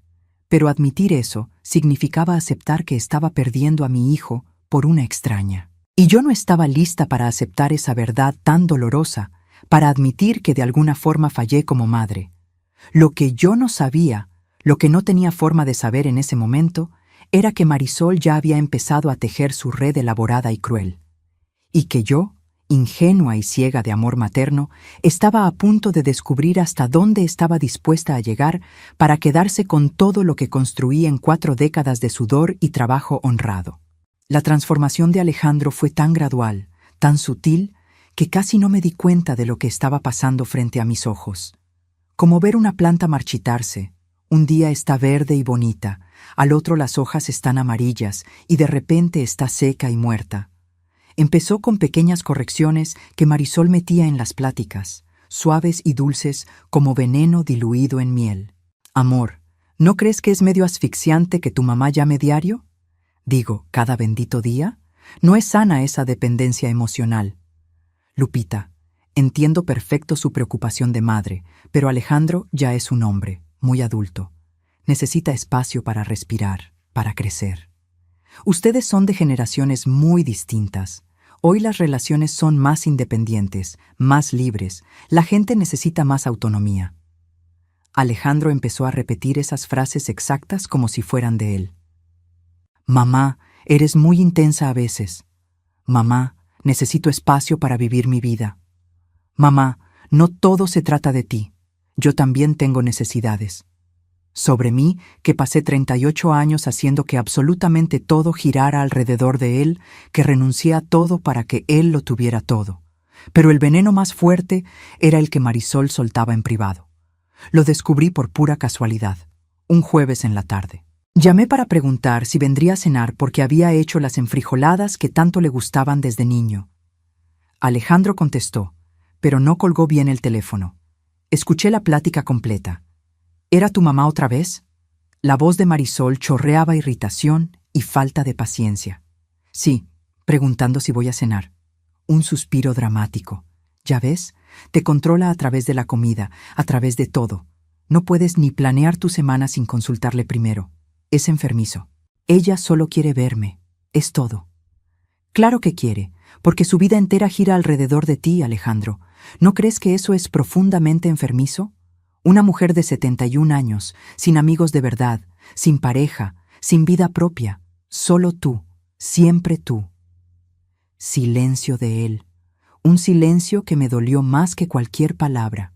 pero admitir eso significaba aceptar que estaba perdiendo a mi hijo por una extraña. Y yo no estaba lista para aceptar esa verdad tan dolorosa, para admitir que de alguna forma fallé como madre. Lo que yo no sabía, lo que no tenía forma de saber en ese momento, era que Marisol ya había empezado a tejer su red elaborada y cruel, y que yo, ingenua y ciega de amor materno, estaba a punto de descubrir hasta dónde estaba dispuesta a llegar para quedarse con todo lo que construí en 4 décadas de sudor y trabajo honrado. La transformación de Alejandro fue tan gradual, tan sutil, que casi no me di cuenta de lo que estaba pasando frente a mis ojos. Como ver una planta marchitarse. Un día está verde y bonita, al otro las hojas están amarillas y de repente está seca y muerta. Empezó con pequeñas correcciones que Marisol metía en las pláticas, suaves y dulces como veneno diluido en miel. Amor, ¿no crees que es medio asfixiante que tu mamá llame diario? Digo, ¿cada bendito día? No es sana esa dependencia emocional. Lupita, entiendo perfecto su preocupación de madre, pero Alejandro ya es un hombre, muy adulto. Necesita espacio para respirar, para crecer. Ustedes son de generaciones muy distintas. Hoy las relaciones son más independientes, más libres. La gente necesita más autonomía. Alejandro empezó a repetir esas frases exactas como si fueran de él. Mamá, eres muy intensa a veces. Mamá, necesito espacio para vivir mi vida. Mamá, no todo se trata de ti. Yo también tengo necesidades. Sobre mí, que pasé 38 años haciendo que absolutamente todo girara alrededor de él, que renuncié a todo para que él lo tuviera todo. Pero el veneno más fuerte era el que Marisol soltaba en privado. Lo descubrí por pura casualidad, un jueves en la tarde. Llamé para preguntar si vendría a cenar porque había hecho las enfrijoladas que tanto le gustaban desde niño. Alejandro contestó, pero no colgó bien el teléfono. Escuché la plática completa. ¿Era tu mamá otra vez? La voz de Marisol chorreaba irritación y falta de paciencia. Sí, preguntando si voy a cenar. Un suspiro dramático. ¿Ya ves? Te controla a través de la comida, a través de todo. No puedes ni planear tu semana sin consultarle primero. Es enfermizo. Ella solo quiere verme. Es todo. Claro que quiere, porque su vida entera gira alrededor de ti, Alejandro. ¿No crees que eso es profundamente enfermizo? Una mujer de 71 años, sin amigos de verdad, sin pareja, sin vida propia, solo tú, siempre tú. Silencio de él, un silencio que me dolió más que cualquier palabra.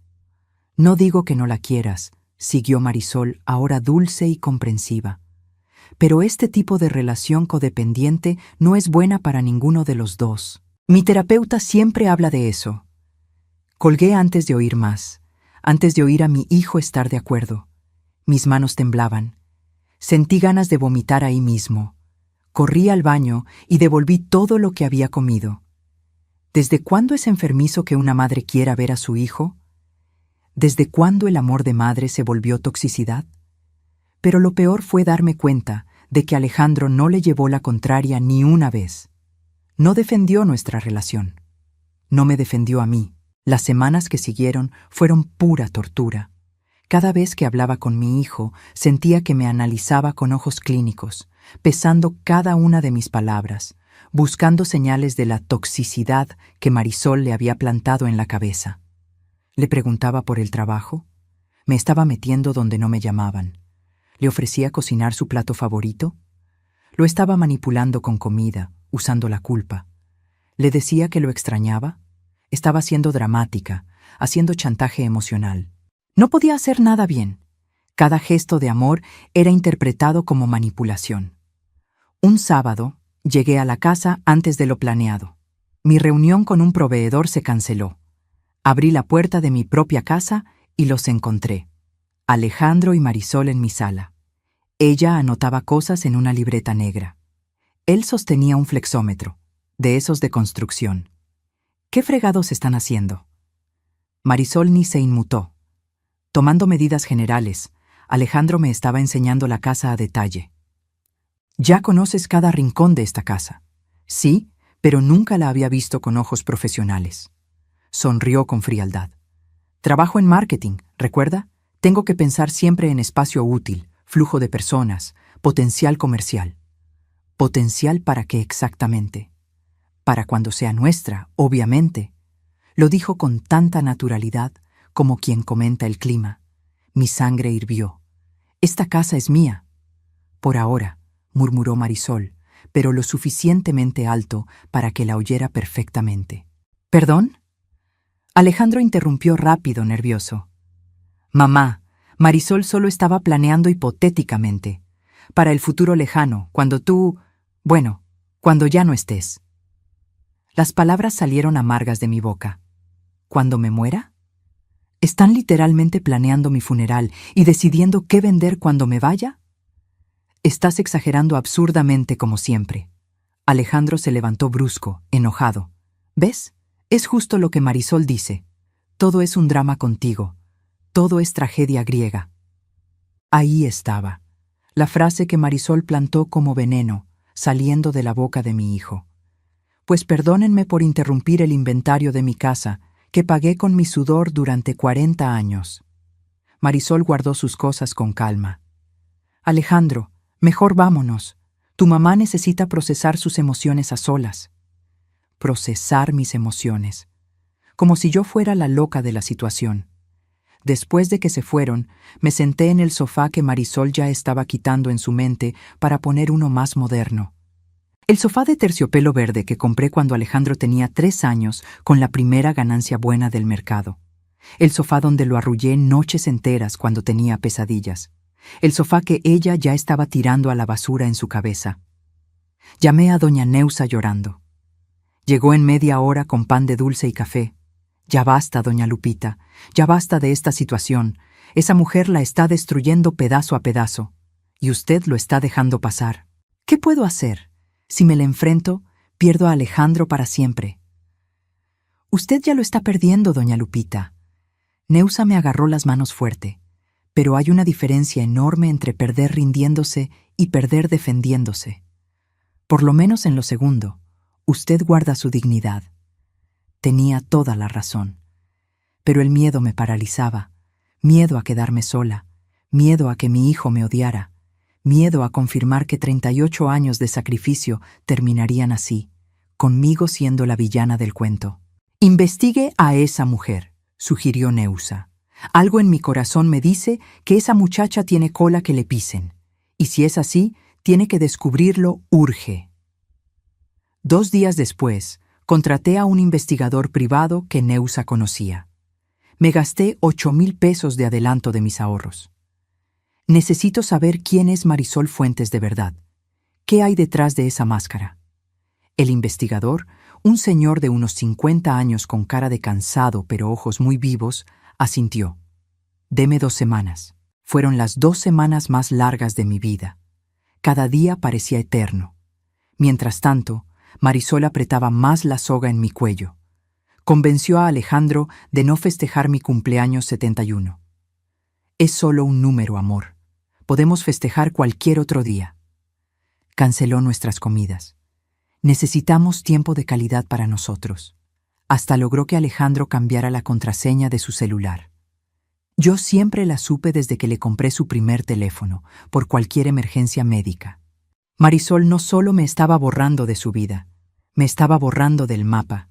No digo que no la quieras, siguió Marisol, ahora dulce y comprensiva. Pero este tipo de relación codependiente no es buena para ninguno de los dos. Mi terapeuta siempre habla de eso. Colgué antes de oír más. Antes de oír a mi hijo estar de acuerdo. Mis manos temblaban. Sentí ganas de vomitar ahí mismo. Corrí al baño y devolví todo lo que había comido. ¿Desde cuándo es enfermizo que una madre quiera ver a su hijo? ¿Desde cuándo el amor de madre se volvió toxicidad? Pero lo peor fue darme cuenta de que Alejandro no le llevó la contraria ni una vez. No defendió nuestra relación. No me defendió a mí. Las semanas que siguieron fueron pura tortura. Cada vez que hablaba con mi hijo, sentía que me analizaba con ojos clínicos, pesando cada una de mis palabras, buscando señales de la toxicidad que Marisol le había plantado en la cabeza. Le preguntaba por el trabajo. Me estaba metiendo donde no me llamaban. Le ofrecía cocinar su plato favorito. Lo estaba manipulando con comida, usando la culpa. Le decía que lo extrañaba. Estaba siendo dramática, haciendo chantaje emocional. No podía hacer nada bien. Cada gesto de amor era interpretado como manipulación. Un sábado, llegué a la casa antes de lo planeado. Mi reunión con un proveedor se canceló. Abrí la puerta de mi propia casa y los encontré. Alejandro y Marisol en mi sala. Ella anotaba cosas en una libreta negra. Él sostenía un flexómetro, de esos de construcción. ¿Qué fregados están haciendo? Marisol ni se inmutó. Tomando medidas generales, Alejandro me estaba enseñando la casa a detalle. Ya conoces cada rincón de esta casa. Sí, pero nunca la había visto con ojos profesionales. Sonrió con frialdad. Trabajo en marketing, ¿recuerda? Tengo que pensar siempre en espacio útil, flujo de personas, potencial comercial. ¿Potencial para qué exactamente? Para cuando sea nuestra, obviamente. Lo dijo con tanta naturalidad como quien comenta el clima. Mi sangre hirvió. Esta casa es mía. Por ahora, murmuró Marisol, pero lo suficientemente alto para que la oyera perfectamente. ¿Perdón? Alejandro interrumpió rápido, nervioso. Mamá, Marisol solo estaba planeando hipotéticamente, para el futuro lejano, cuando ya no estés. Las palabras salieron amargas de mi boca. ¿Cuándo me muera? ¿Están literalmente planeando mi funeral y decidiendo qué vender cuando me vaya? Estás exagerando absurdamente como siempre. Alejandro se levantó brusco, enojado. ¿Ves? Es justo lo que Marisol dice. Todo es un drama contigo. Todo es tragedia griega. Ahí estaba, la frase que Marisol plantó como veneno, saliendo de la boca de mi hijo. Pues perdónenme por interrumpir el inventario de mi casa, que pagué con mi sudor durante 40 años. Marisol guardó sus cosas con calma. Alejandro, mejor vámonos. Tu mamá necesita procesar sus emociones a solas. Procesar mis emociones. Como si yo fuera la loca de la situación. Después de que se fueron, me senté en el sofá que Marisol ya estaba quitando en su mente para poner uno más moderno. El sofá de terciopelo verde que compré cuando Alejandro tenía 3 años con la primera ganancia buena del mercado. El sofá donde lo arrullé noches enteras cuando tenía pesadillas. El sofá que ella ya estaba tirando a la basura en su cabeza. Llamé a doña Neusa llorando. Llegó en media hora con pan de dulce y café. Ya basta, doña Lupita, ya basta de esta situación. Esa mujer la está destruyendo pedazo a pedazo. Y usted lo está dejando pasar. ¿Qué puedo hacer? Si me le enfrento, pierdo a Alejandro para siempre. Usted ya lo está perdiendo, doña Lupita. Neusa me agarró las manos fuerte. Pero hay una diferencia enorme entre perder rindiéndose y perder defendiéndose. Por lo menos en lo segundo, usted guarda su dignidad. Tenía toda la razón. Pero el miedo me paralizaba. Miedo a quedarme sola. Miedo a que mi hijo me odiara. Miedo a confirmar que 38 años de sacrificio terminarían así, conmigo siendo la villana del cuento. Investigue a esa mujer, sugirió Neusa. Algo en mi corazón me dice que esa muchacha tiene cola que le pisen. Y si es así, tiene que descubrirlo urge. 2 días después, contraté a un investigador privado que Neusa conocía. Me gasté 8,000 pesos de adelanto de mis ahorros. Necesito saber quién es Marisol Fuentes de verdad. ¿Qué hay detrás de esa máscara? El investigador, un señor de unos 50 años con cara de cansado pero ojos muy vivos, asintió. Deme 2 semanas. Fueron las 2 semanas más largas de mi vida. Cada día parecía eterno. Mientras tanto, Marisol apretaba más la soga en mi cuello. Convenció a Alejandro de no festejar mi cumpleaños 71. Es solo un número, amor. Podemos festejar cualquier otro día. Canceló nuestras comidas. Necesitamos tiempo de calidad para nosotros. Hasta logró que Alejandro cambiara la contraseña de su celular. Yo siempre la supe desde que le compré su primer teléfono, por cualquier emergencia médica. Marisol no solo me estaba borrando de su vida, me estaba borrando del mapa.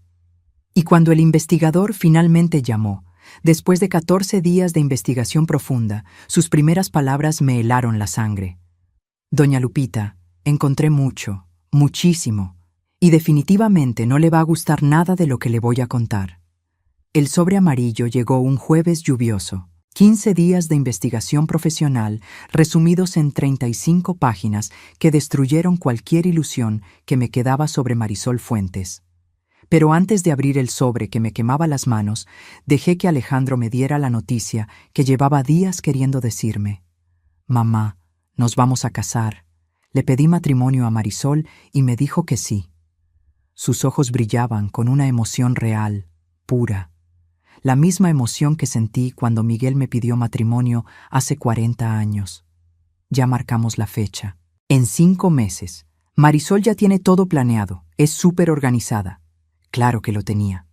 Y cuando el investigador finalmente llamó, después de 14 días de investigación profunda, sus primeras palabras me helaron la sangre. Doña Lupita, encontré mucho, muchísimo, y definitivamente no le va a gustar nada de lo que le voy a contar. El sobre amarillo llegó un jueves lluvioso. 15 días de investigación profesional resumidos en 35 páginas que destruyeron cualquier ilusión que me quedaba sobre Marisol Fuentes. Pero antes de abrir el sobre que me quemaba las manos, dejé que Alejandro me diera la noticia que llevaba días queriendo decirme. Mamá, nos vamos a casar. Le pedí matrimonio a Marisol y me dijo que sí. Sus ojos brillaban con una emoción real, pura. La misma emoción que sentí cuando Miguel me pidió matrimonio hace 40 años. Ya marcamos la fecha. En 5 meses. Marisol ya tiene todo planeado. Es súper organizada. Claro que lo tenía.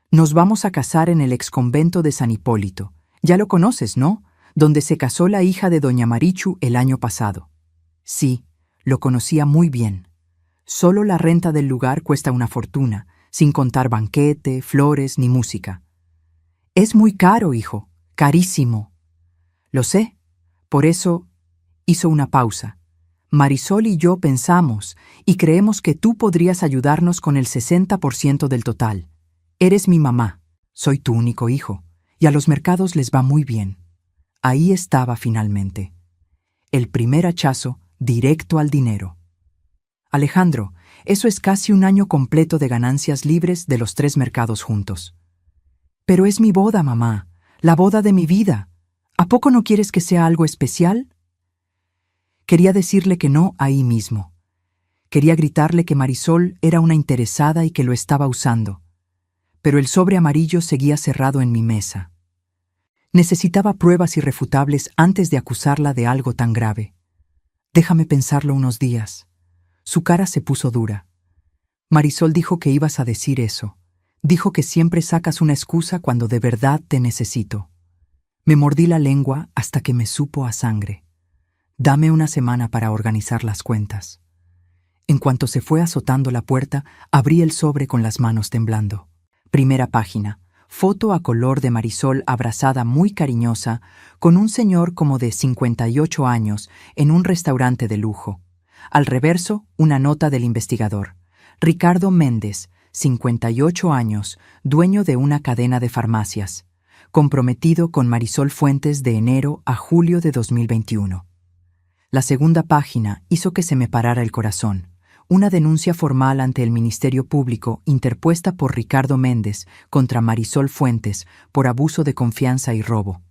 Nos vamos a casar en el exconvento de San Hipólito. Ya lo conoces, ¿no? Donde se casó la hija de doña Marichu el año pasado. Sí, lo conocía muy bien. Solo la renta del lugar cuesta una fortuna, sin contar banquete, flores ni música. Es muy caro, hijo, carísimo. Lo sé. Por eso hizo una pausa. Marisol y yo pensamos y creemos que tú podrías ayudarnos con el 60% del total. Eres mi mamá, soy tu único hijo, y a los mercados les va muy bien. Ahí estaba finalmente. El primer hachazo directo al dinero. Alejandro, eso es casi un año completo de ganancias libres de los 3 mercados juntos. Pero es mi boda, mamá, la boda de mi vida. ¿A poco no quieres que sea algo especial? Quería decirle que no ahí mismo. Quería gritarle que Marisol era una interesada y que lo estaba usando. Pero el sobre amarillo seguía cerrado en mi mesa. Necesitaba pruebas irrefutables antes de acusarla de algo tan grave. Déjame pensarlo unos días. Su cara se puso dura. Marisol dijo que ibas a decir eso. Dijo que siempre sacas una excusa cuando de verdad te necesito. Me mordí la lengua hasta que me supo a sangre. Dame una semana para organizar las cuentas. En cuanto se fue azotando la puerta, abrí el sobre con las manos temblando. Primera página. Foto a color de Marisol abrazada muy cariñosa con un señor como de 58 años en un restaurante de lujo. Al reverso, una nota del investigador. Ricardo Méndez, 58 años, dueño de una cadena de farmacias. Comprometido con Marisol Fuentes de enero a julio de 2021. La segunda página hizo que se me parara el corazón. Una denuncia formal ante el Ministerio Público interpuesta por Ricardo Méndez contra Marisol Fuentes por abuso de confianza y robo.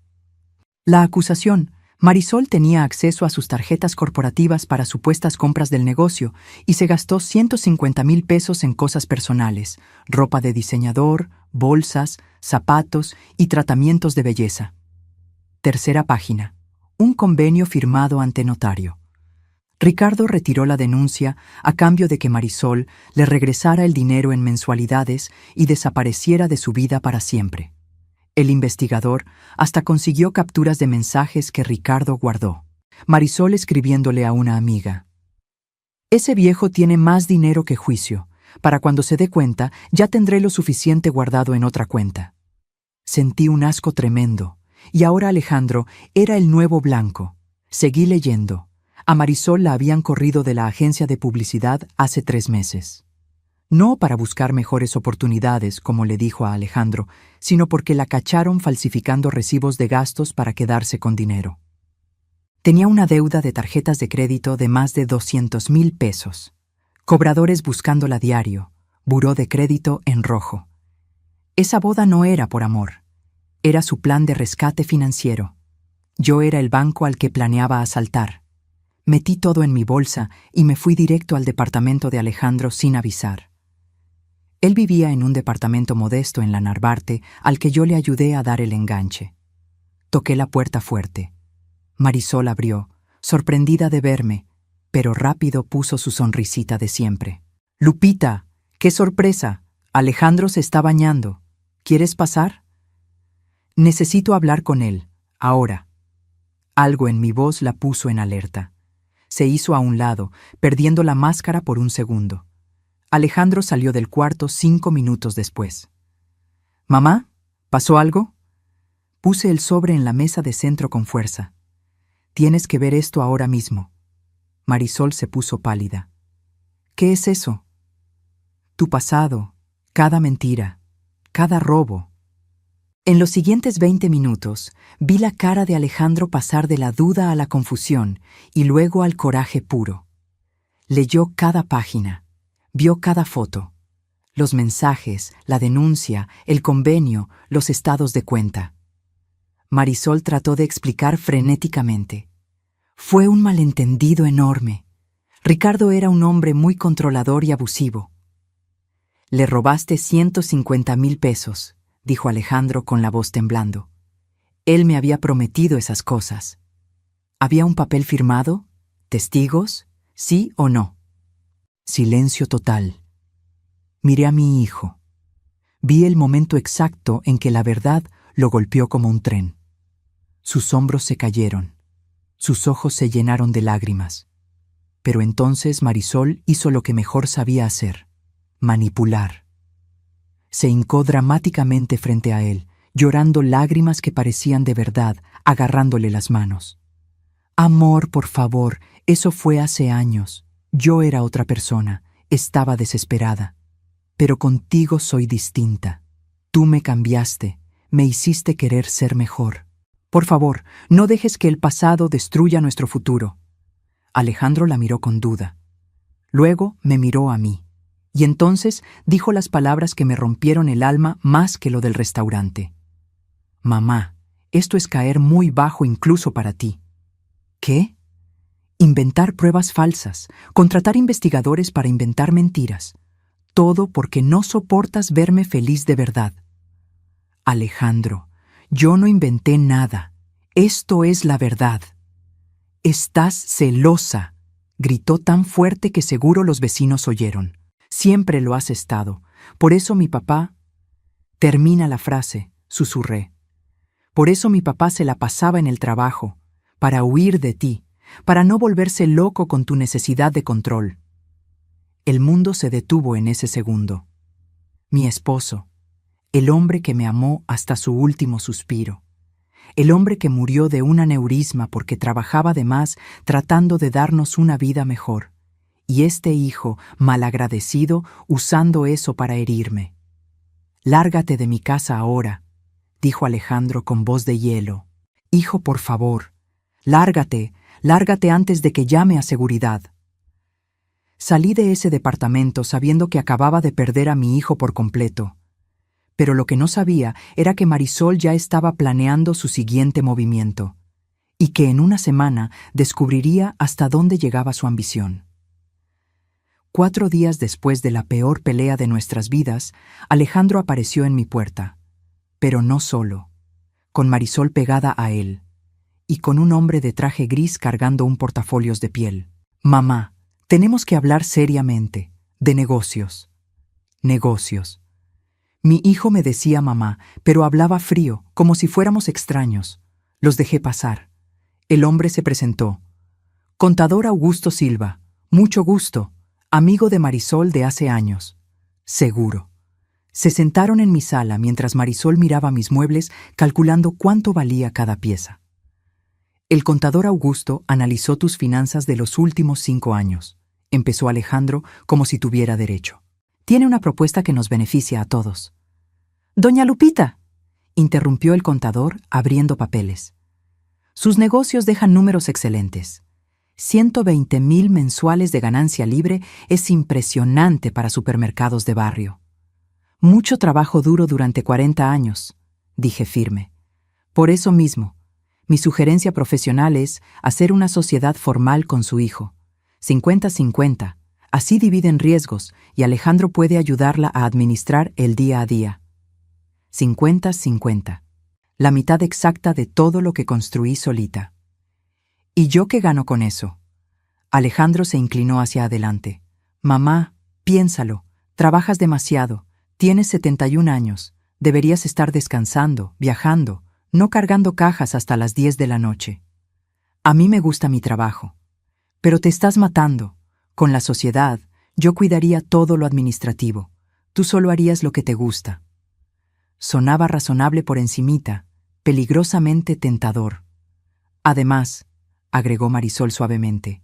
La acusación: Marisol tenía acceso a sus tarjetas corporativas para supuestas compras del negocio y se gastó 150,000 pesos en cosas personales, ropa de diseñador, bolsas, zapatos y tratamientos de belleza. Tercera página. Un convenio firmado ante notario. Ricardo retiró la denuncia a cambio de que Marisol le regresara el dinero en mensualidades y desapareciera de su vida para siempre. El investigador hasta consiguió capturas de mensajes que Ricardo guardó. Marisol escribiéndole a una amiga: «Ese viejo tiene más dinero que juicio. Para cuando se dé cuenta, ya tendré lo suficiente guardado en otra cuenta». Sentí un asco tremendo. Y ahora Alejandro era el nuevo blanco. Seguí leyendo. A Marisol la habían corrido de la agencia de publicidad hace 3 meses. No para buscar mejores oportunidades, como le dijo a Alejandro, sino porque la cacharon falsificando recibos de gastos para quedarse con dinero. Tenía una deuda de tarjetas de crédito de más de 200,000 pesos. Cobradores buscándola diario. Buró de crédito en rojo. Esa boda no era por amor. Era su plan de rescate financiero. Yo era el banco al que planeaba asaltar. Metí todo en mi bolsa y me fui directo al departamento de Alejandro sin avisar. Él vivía en un departamento modesto en la Narvarte al que yo le ayudé a dar el enganche. Toqué la puerta fuerte. Marisol abrió, sorprendida de verme, pero rápido puso su sonrisita de siempre. «Lupita, qué sorpresa. Alejandro se está bañando. ¿Quieres pasar?» «Necesito hablar con él, ahora». Algo en mi voz la puso en alerta. Se hizo a un lado, perdiendo la máscara por un segundo. Alejandro salió del cuarto 5 minutos después. «¿Mamá? ¿Pasó algo?» Puse el sobre en la mesa de centro con fuerza. «Tienes que ver esto ahora mismo». Marisol se puso pálida. «¿Qué es eso?» «Tu pasado, cada mentira, cada robo». En los siguientes 20 minutos, vi la cara de Alejandro pasar de la duda a la confusión y luego al coraje puro. Leyó cada página, vio cada foto, los mensajes, la denuncia, el convenio, los estados de cuenta. Marisol trató de explicar frenéticamente. Fue un malentendido enorme. Ricardo era un hombre muy controlador y abusivo. «Le robaste 150,000 pesos», dijo Alejandro con la voz temblando. Él me había prometido esas cosas. ¿Había un papel firmado? ¿Testigos? ¿Sí o no? Silencio total. Miré a mi hijo. Vi el momento exacto en que la verdad lo golpeó como un tren. Sus hombros se cayeron. Sus ojos se llenaron de lágrimas. Pero entonces Marisol hizo lo que mejor sabía hacer: manipular. Se hincó dramáticamente frente a él, llorando lágrimas que parecían de verdad, agarrándole las manos. «Amor, por favor, Eso fue hace años. Yo era otra persona, estaba desesperada. Pero contigo soy distinta. Tú me cambiaste, me hiciste querer ser mejor. Por favor, no dejes que el pasado destruya nuestro futuro. Alejandro la miró con duda. Luego me miró a mí. Y entonces dijo las palabras que me rompieron el alma más que lo del restaurante. Mamá, esto es caer muy bajo incluso para ti. ¿Qué? Inventar pruebas falsas, contratar investigadores para inventar mentiras. Todo porque no soportas verme feliz de verdad. Alejandro, yo no inventé nada. Esto es la verdad. Estás celosa, gritó tan fuerte que seguro los vecinos oyeron. Siempre lo has estado. Por eso mi papá... Termina la frase, susurré. Por eso mi papá se la pasaba en el trabajo, para huir de ti, para no volverse loco con tu necesidad de control. El mundo se detuvo en ese segundo. Mi esposo, el hombre que me amó hasta su último suspiro, el hombre que murió de un aneurisma porque trabajaba de más tratando de darnos una vida mejor, y este hijo malagradecido usando eso para herirme. Lárgate de mi casa ahora, dijo Alejandro con voz de hielo. Hijo, por favor, lárgate, lárgate antes de que llame a seguridad. Salí de ese departamento sabiendo que acababa de perder a mi hijo por completo. Pero lo que no sabía era que Marisol ya estaba planeando su siguiente movimiento, y que en una semana descubriría hasta dónde llegaba su ambición. 4 días después de la peor pelea de nuestras vidas, Alejandro apareció en mi puerta, pero no solo, con Marisol pegada a él, y con un hombre de traje gris cargando un portafolios de piel. Mamá, tenemos que hablar seriamente, de negocios. Negocios. Mi hijo me decía mamá, pero hablaba frío, como si fuéramos extraños. Los dejé pasar. El hombre se presentó. Contador Augusto Silva, mucho gusto, amigo de Marisol de hace años. Seguro. Se sentaron en mi sala mientras Marisol miraba mis muebles calculando cuánto valía cada pieza. El contador Augusto analizó tus finanzas de los últimos 5 años. Empezó Alejandro como si tuviera derecho. Tiene una propuesta que nos beneficia a todos. Doña Lupita, interrumpió el contador abriendo papeles. Sus negocios dejan números excelentes. 120,000 mensuales de ganancia libre es impresionante para supermercados de barrio. Mucho trabajo duro durante 40 años, dije firme. Por eso mismo, mi sugerencia profesional es hacer una sociedad formal con su hijo. 50-50. Así dividen riesgos y Alejandro puede ayudarla a administrar el día a día. 50-50. La mitad exacta de todo lo que construí solita. ¿Y yo qué gano con eso? Alejandro se inclinó hacia adelante. Mamá, piénsalo. Trabajas demasiado. Tienes 71 años. Deberías estar descansando, viajando, no cargando cajas hasta las 10 de la noche. A mí me gusta mi trabajo. Pero te estás matando. Con la sociedad, yo cuidaría todo lo administrativo. Tú solo harías lo que te gusta. Sonaba razonable por encimita, peligrosamente tentador. Además, agregó Marisol suavemente,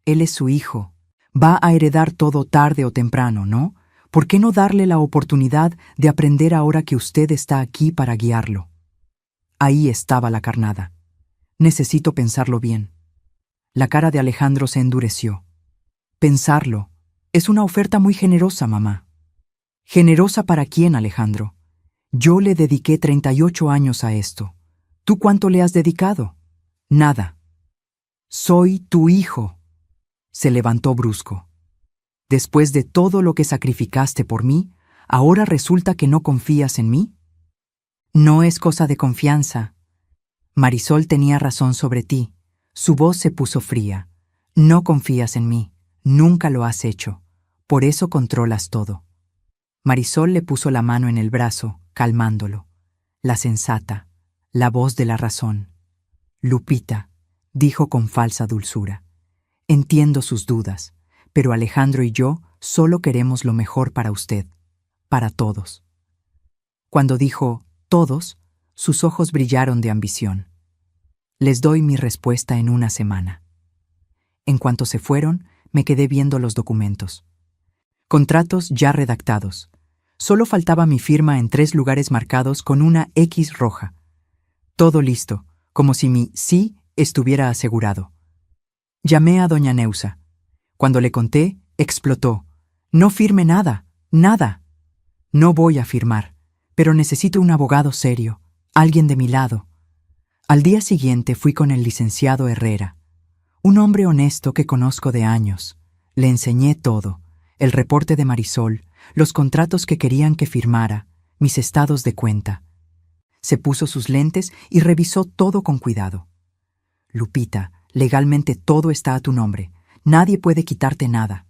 él es su hijo. Va a heredar todo tarde o temprano, ¿no? ¿Por qué no darle la oportunidad de aprender ahora que usted está aquí para guiarlo? Ahí estaba la carnada. Necesito pensarlo bien. La cara de Alejandro se endureció. Pensarlo. Es una oferta muy generosa, mamá. ¿Generosa para quién, Alejandro? Yo le dediqué 38 años a esto. ¿Tú cuánto le has dedicado? Nada. Soy tu hijo. Se levantó brusco. Después de todo lo que sacrificaste por mí, ¿ahora resulta que no confías en mí? No es cosa de confianza. Marisol tenía razón sobre ti. Su voz se puso fría. No confías en mí. Nunca lo has hecho. Por eso controlas todo. Marisol le puso la mano en el brazo, calmándolo. La sensata, la voz de la razón. Lupita, dijo con falsa dulzura. Entiendo sus dudas, pero Alejandro y yo solo queremos lo mejor para usted, para todos. Cuando dijo todos, sus ojos brillaron de ambición. Les doy mi respuesta en una semana. En cuanto se fueron, me quedé viendo los documentos. Contratos ya redactados. Solo faltaba mi firma en 3 lugares marcados con una X roja. Todo listo, como si mi sí estuviera asegurado. Llamé a doña Neusa. Cuando le conté, explotó. No firme nada, nada. No voy a firmar, pero necesito un abogado serio, alguien de mi lado. Al día siguiente fui con el licenciado Herrera, un hombre honesto que conozco de años. Le enseñé todo, el reporte de Marisol, los contratos que querían que firmara, mis estados de cuenta. Se puso sus lentes y revisó todo con cuidado. Lupita, legalmente todo está a tu nombre. Nadie puede quitarte nada.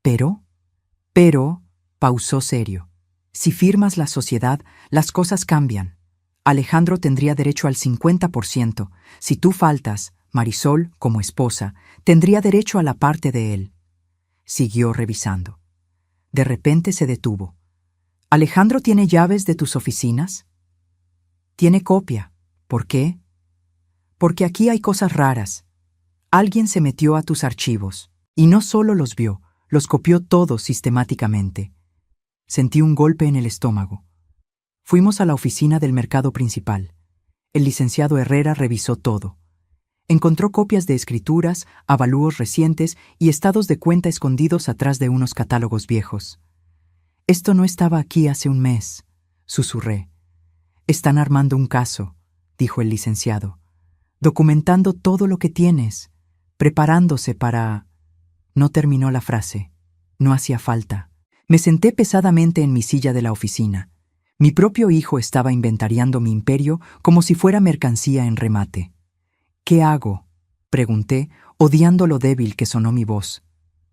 Pero, pausó serio. Si firmas la sociedad, las cosas cambian. Alejandro tendría derecho al 50%. Si tú faltas, Marisol, como esposa, tendría derecho a la parte de él. Siguió revisando. De repente se detuvo. ¿Alejandro tiene llaves de tus oficinas? Tiene copia. ¿Por qué? Porque aquí hay cosas raras. Alguien se metió a tus archivos, y no solo los vio, los copió todos sistemáticamente. Sentí un golpe en el estómago. Fuimos a la oficina del mercado principal. El licenciado Herrera revisó todo. Encontró copias de escrituras, avalúos recientes y estados de cuenta escondidos atrás de unos catálogos viejos. Esto no estaba aquí hace un mes, susurré. Están armando un caso, dijo el licenciado, documentando todo lo que tienes, preparándose para... No terminó la frase. No hacía falta. Me senté pesadamente en mi silla de la oficina. Mi propio hijo estaba inventariando mi imperio como si fuera mercancía en remate. ¿Qué hago?, pregunté, odiando lo débil que sonó mi voz.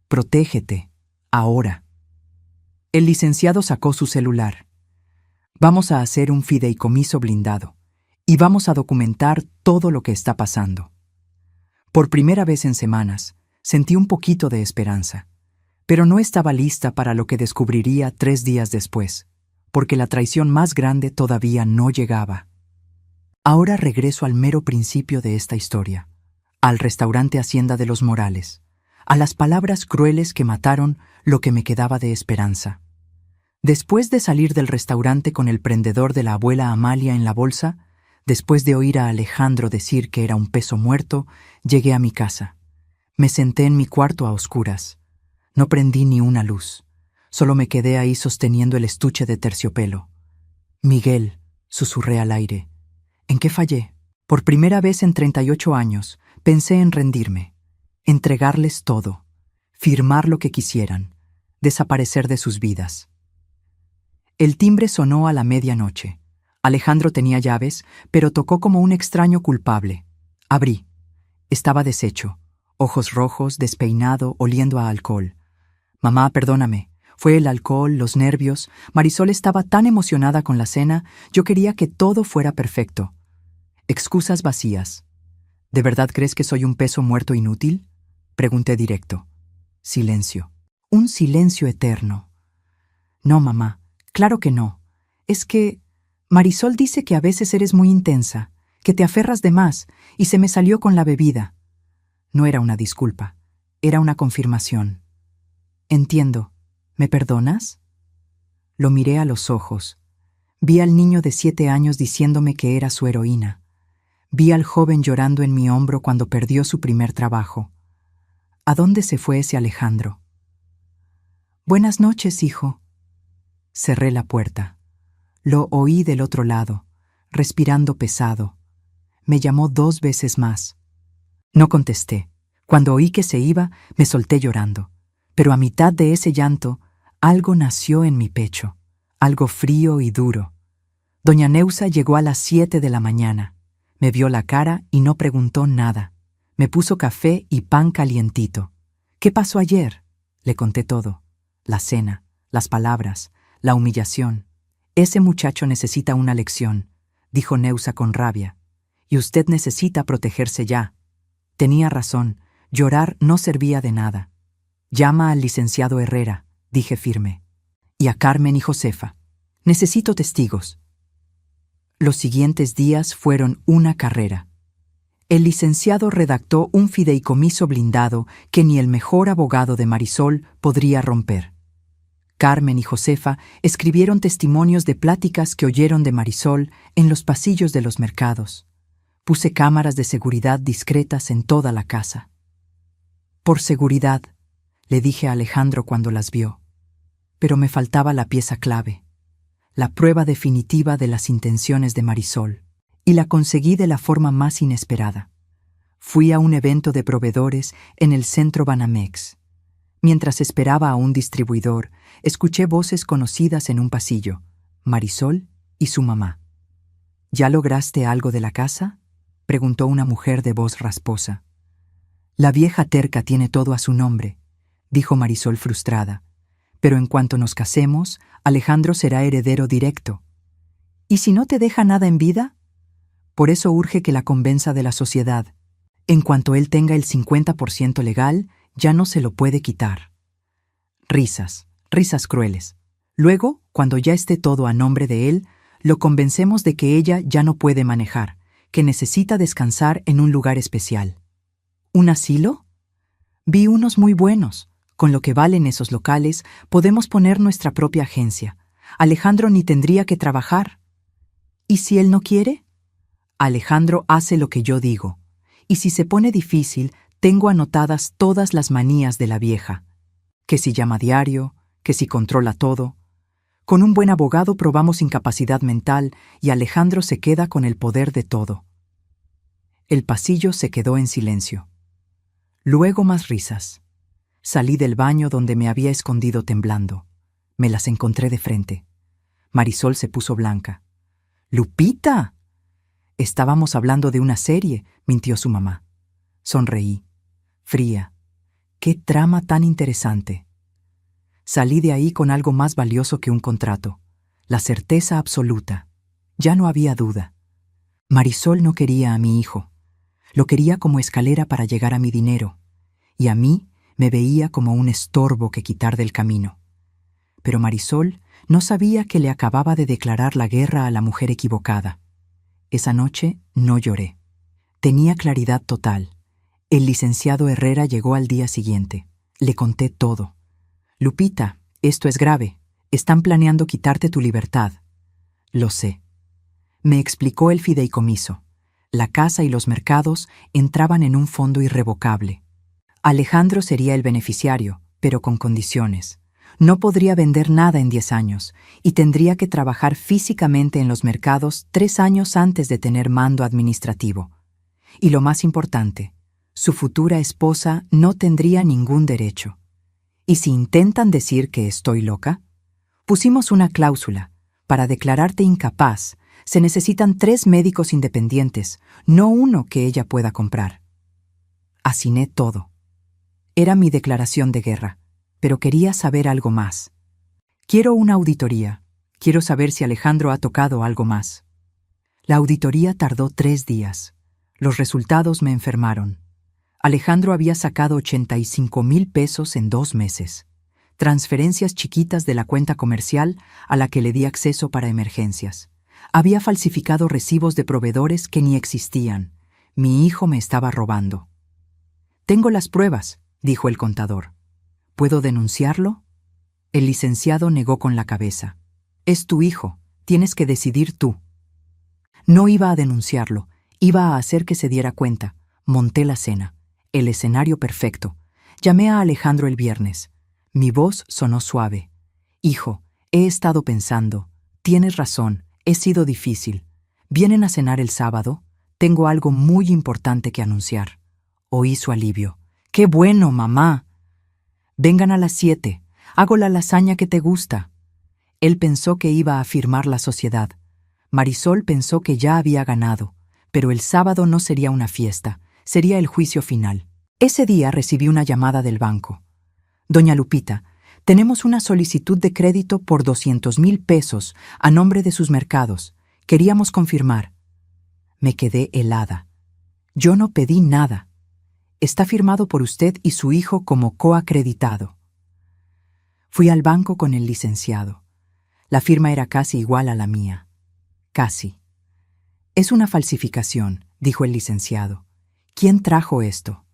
Protégete, ahora. El licenciado sacó su celular. Vamos a hacer un fideicomiso blindado y vamos a documentar todo lo que está pasando. Por primera vez en semanas, sentí un poquito de esperanza, pero no estaba lista para lo que descubriría 3 días después, porque la traición más grande todavía no llegaba. Ahora regreso al mero principio de esta historia, al restaurante Hacienda de los Morales, a las palabras crueles que mataron lo que me quedaba de esperanza. Después de salir del restaurante con el prendedor de la abuela Amalia en la bolsa, después de oír a Alejandro decir que era un peso muerto, llegué a mi casa. Me senté en mi cuarto a oscuras. No prendí ni una luz. Solo me quedé ahí sosteniendo el estuche de terciopelo. Miguel, susurré al aire. ¿En qué fallé? Por primera vez en 38 años, pensé en rendirme, entregarles todo, firmar lo que quisieran, desaparecer de sus vidas. El timbre sonó a la medianoche. Alejandro tenía llaves, pero tocó como un extraño culpable. Abrí. Estaba deshecho, ojos rojos, despeinado, oliendo a alcohol. Mamá, perdóname. Fue el alcohol, los nervios. Marisol estaba tan emocionada con la cena, yo quería que todo fuera perfecto. Excusas vacías. ¿De verdad crees que soy un peso muerto inútil?, pregunté directo. Silencio. Un silencio eterno. No, mamá, claro que no. Es que Marisol dice que a veces eres muy intensa, que te aferras de más, y se me salió con la bebida. No era una disculpa, era una confirmación. Entiendo. ¿Me perdonas? Lo miré a los ojos. Vi al niño de 7 años diciéndome que era su heroína. Vi al joven llorando en mi hombro cuando perdió su primer trabajo. ¿A dónde se fue ese Alejandro? Buenas noches, hijo. Cerré la puerta. Lo oí del otro lado, respirando pesado. Me llamó 2 veces más. No contesté. Cuando oí que se iba, me solté llorando. Pero a mitad de ese llanto, algo nació en mi pecho, algo frío y duro. Doña Neusa llegó a las 7 de la mañana. Me vio la cara y no preguntó nada. Me puso café y pan calientito. ¿Qué pasó ayer? Le conté todo. La cena, las palabras, la humillación. Ese muchacho necesita una lección, dijo Neusa con rabia. Y usted necesita protegerse ya. Tenía razón, llorar no servía de nada. Llama al licenciado Herrera, dije firme. Y a Carmen y Josefa. Necesito testigos. Los siguientes días fueron una carrera. El licenciado redactó un fideicomiso blindado que ni el mejor abogado de Marisol podría romper. Carmen y Josefa escribieron testimonios de pláticas que oyeron de Marisol en los pasillos de los mercados. Puse cámaras de seguridad discretas en toda la casa. Por seguridad, le dije a Alejandro cuando las vio. Pero me faltaba la pieza clave, la prueba definitiva de las intenciones de Marisol, y la conseguí de la forma más inesperada. Fui a un evento de proveedores en el centro Banamex. Mientras esperaba a un distribuidor, escuché voces conocidas en un pasillo, Marisol y su mamá. ¿Ya lograste algo de la casa?, preguntó una mujer de voz rasposa. La vieja terca tiene todo a su nombre, dijo Marisol frustrada. Pero en cuanto nos casemos, Alejandro será heredero directo. ¿Y si no te deja nada en vida? Por eso urge que la convenza de la sociedad. En cuanto él tenga el 50% legal, ya no se lo puede quitar. Risas, risas crueles. Luego, cuando ya esté todo a nombre de él, lo convencemos de que ella ya no puede manejar, que necesita descansar en un lugar especial. ¿Un asilo? Vi unos muy buenos. Con lo que valen esos locales, podemos poner nuestra propia agencia. Alejandro ni tendría que trabajar. ¿Y si él no quiere? Alejandro hace lo que yo digo. Y si se pone difícil, tengo anotadas todas las manías de la vieja. Que si llama diario, que si controla todo. Con un buen abogado probamos incapacidad mental y Alejandro se queda con el poder de todo. El pasillo se quedó en silencio. Luego más risas. Salí del baño donde me había escondido temblando. Me las encontré de frente. Marisol se puso blanca. ¡Lupita! Estábamos hablando de una serie, mintió su mamá. Sonreí. Fría. ¡Qué trama tan interesante! Salí de ahí con algo más valioso que un contrato. La certeza absoluta. Ya no había duda. Marisol no quería a mi hijo. Lo quería como escalera para llegar a mi dinero. Y a mí me veía como un estorbo que quitar del camino. Pero Marisol no sabía que le acababa de declarar la guerra a la mujer equivocada. Esa noche no lloré. Tenía claridad total. El licenciado Herrera llegó al día siguiente. Le conté todo. Lupita, esto es grave. Están planeando quitarte tu libertad. Lo sé. Me explicó el fideicomiso. La casa y los mercados entraban en un fondo irrevocable. Alejandro sería el beneficiario, pero con condiciones. No podría vender nada en 10 años y tendría que trabajar físicamente en los mercados 3 años antes de tener mando administrativo. Y lo más importante, su futura esposa no tendría ningún derecho. ¿Y si intentan decir que estoy loca? Pusimos una cláusula. Para declararte incapaz, se necesitan 3 médicos independientes, no uno que ella pueda comprar. Asiné todo. Era mi declaración de guerra, pero quería saber algo más. Quiero una auditoría. Quiero saber si Alejandro ha tocado algo más. La auditoría tardó 3 días. Los resultados me enfermaron. Alejandro había sacado 85,000 pesos en 2 meses. Transferencias chiquitas de la cuenta comercial a la que le di acceso para emergencias. Había falsificado recibos de proveedores que ni existían. Mi hijo me estaba robando. Tengo las pruebas, dijo el contador. ¿Puedo denunciarlo? El licenciado negó con la cabeza. Es tu hijo, tienes que decidir tú. No iba a denunciarlo, iba a hacer que se diera cuenta. Monté la cena, el escenario perfecto. Llamé a Alejandro el viernes. Mi voz sonó suave. Hijo, he estado pensando. Tienes razón, he sido difícil. ¿Vienen a cenar el sábado? Tengo algo muy importante que anunciar. Oí su alivio. ¡Qué bueno, mamá! Vengan a las 7. Hago la lasaña que te gusta. Él pensó que iba a firmar la sociedad. Marisol pensó que ya había ganado, pero el sábado no sería una fiesta, sería el juicio final. Ese día recibí una llamada del banco. Doña Lupita, tenemos una solicitud de crédito por 200,000 pesos a nombre de sus mercados. Queríamos confirmar. Me quedé helada. Yo no pedí nada. Está firmado por usted y su hijo como coacreditado. Fui al banco con el licenciado. La firma era casi igual a la mía. Casi. Es una falsificación, dijo el licenciado. ¿Quién trajo esto?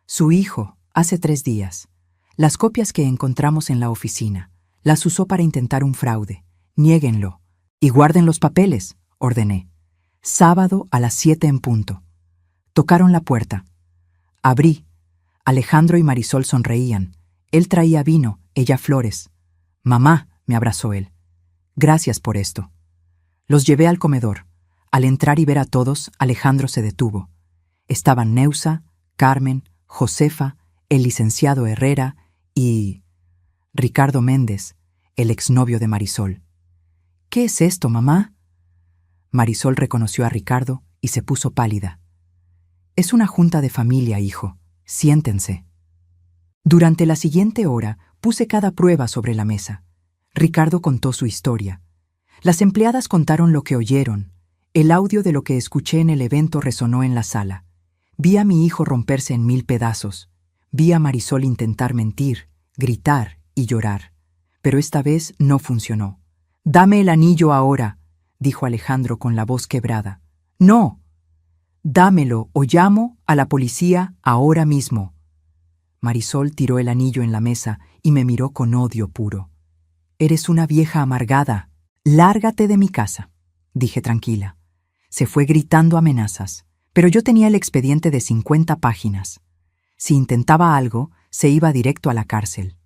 Su hijo, hace 3 días. Las copias que encontramos en la oficina. Las usó para intentar un fraude. Niéguenlo. Y guarden los papeles, ordené. Sábado a las 7 en punto. Tocaron la puerta. Abrí. Alejandro y Marisol sonreían. Él traía vino, ella flores. Mamá, me abrazó él. Gracias por esto. Los llevé al comedor. Al entrar y ver a todos, Alejandro se detuvo. Estaban Neusa, Carmen, Josefa, el licenciado Herrera y Ricardo Méndez, el exnovio de Marisol. ¿Qué es esto, mamá? Marisol reconoció a Ricardo y se puso pálida. Es una junta de familia, hijo. Siéntense. Durante la siguiente hora puse cada prueba sobre la mesa. Ricardo contó su historia. Las empleadas contaron lo que oyeron. El audio de lo que escuché en el evento resonó en la sala. Vi a mi hijo romperse en 1000 pedazos. Vi a Marisol intentar mentir, gritar y llorar. Pero esta vez no funcionó. «Dame el anillo ahora», dijo Alejandro con la voz quebrada. «No. Dámelo o llamo a la policía ahora mismo». Marisol tiró el anillo en la mesa y me miró con odio puro. «Eres una vieja amargada. Lárgate de mi casa», dije tranquila. Se fue gritando amenazas, pero yo tenía el expediente de 50 páginas. Si intentaba algo, se iba directo a la cárcel.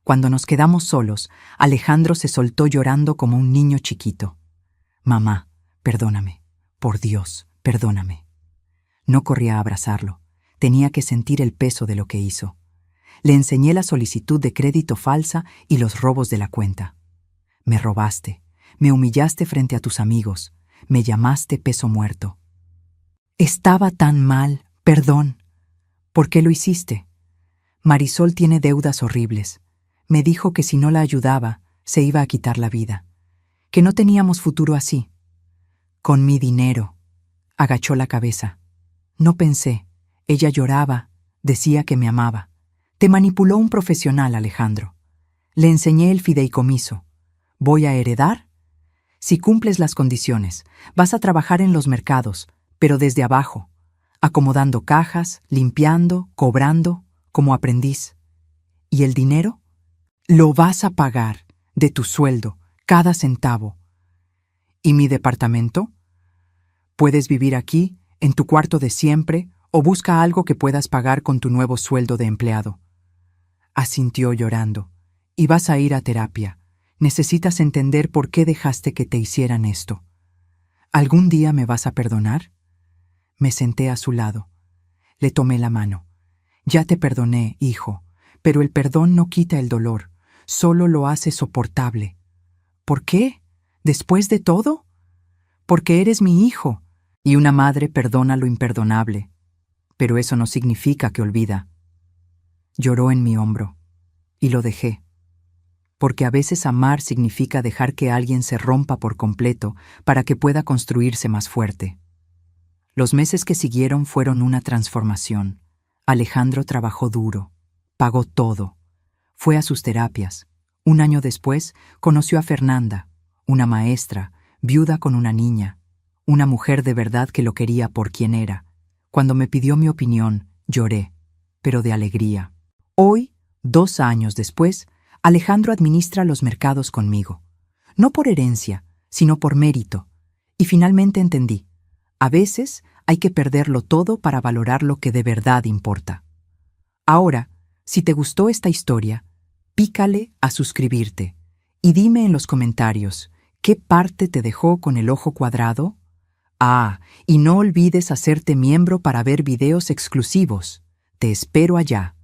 Cuando nos quedamos solos, Alejandro se soltó llorando como un niño chiquito. «Mamá, perdóname. Por Dios, perdóname». No corrí a abrazarlo. Tenía que sentir el peso de lo que hizo. Le enseñé la solicitud de crédito falsa y los robos de la cuenta. «Me robaste, me humillaste frente a tus amigos, me llamaste peso muerto». «Estaba tan mal, perdón». «¿Por qué lo hiciste?» «Marisol tiene deudas horribles. Me dijo que si no la ayudaba, se iba a quitar la vida. Que no teníamos futuro así». «Con mi dinero». Agachó la cabeza. «No pensé. Ella lloraba, decía que me amaba. Te manipuló un profesional, Alejandro. Le enseñé el fideicomiso. ¿Voy a heredar? Si cumples las condiciones, vas a trabajar en los mercados, pero desde abajo, acomodando cajas, limpiando, cobrando, como aprendiz. ¿Y el dinero? Lo vas a pagar, de tu sueldo, cada centavo. ¿Y mi departamento? Puedes vivir aquí, en tu cuarto de siempre, o busca algo que puedas pagar con tu nuevo sueldo de empleado». Asintió llorando. «Y vas a ir a terapia. Necesitas entender por qué dejaste que te hicieran esto. ¿Algún día me vas a perdonar?» Me senté a su lado. Le tomé la mano. «Ya te perdoné, hijo, pero el perdón no quita el dolor, solo lo hace soportable». «¿Por qué? ¿Después de todo?» «Porque eres mi hijo, y una madre perdona lo imperdonable. Pero eso no significa que olvida». Lloró en mi hombro, y lo dejé. Porque a veces amar significa dejar que alguien se rompa por completo para que pueda construirse más fuerte. Los meses que siguieron fueron una transformación. Alejandro trabajó duro, pagó todo. Fue a sus terapias. Un año después conoció a Fernanda, una maestra, viuda con una niña, una mujer de verdad que lo quería por quien era. Cuando me pidió mi opinión, lloré, pero de alegría. Hoy, 2 años después, Alejandro administra los mercados conmigo. No por herencia, sino por mérito. Y finalmente entendí. A veces hay que perderlo todo para valorar lo que de verdad importa. Ahora, si te gustó esta historia, pícale a suscribirte y dime en los comentarios qué parte te dejó con el ojo cuadrado. Y no olvides hacerte miembro para ver videos exclusivos. Te espero allá.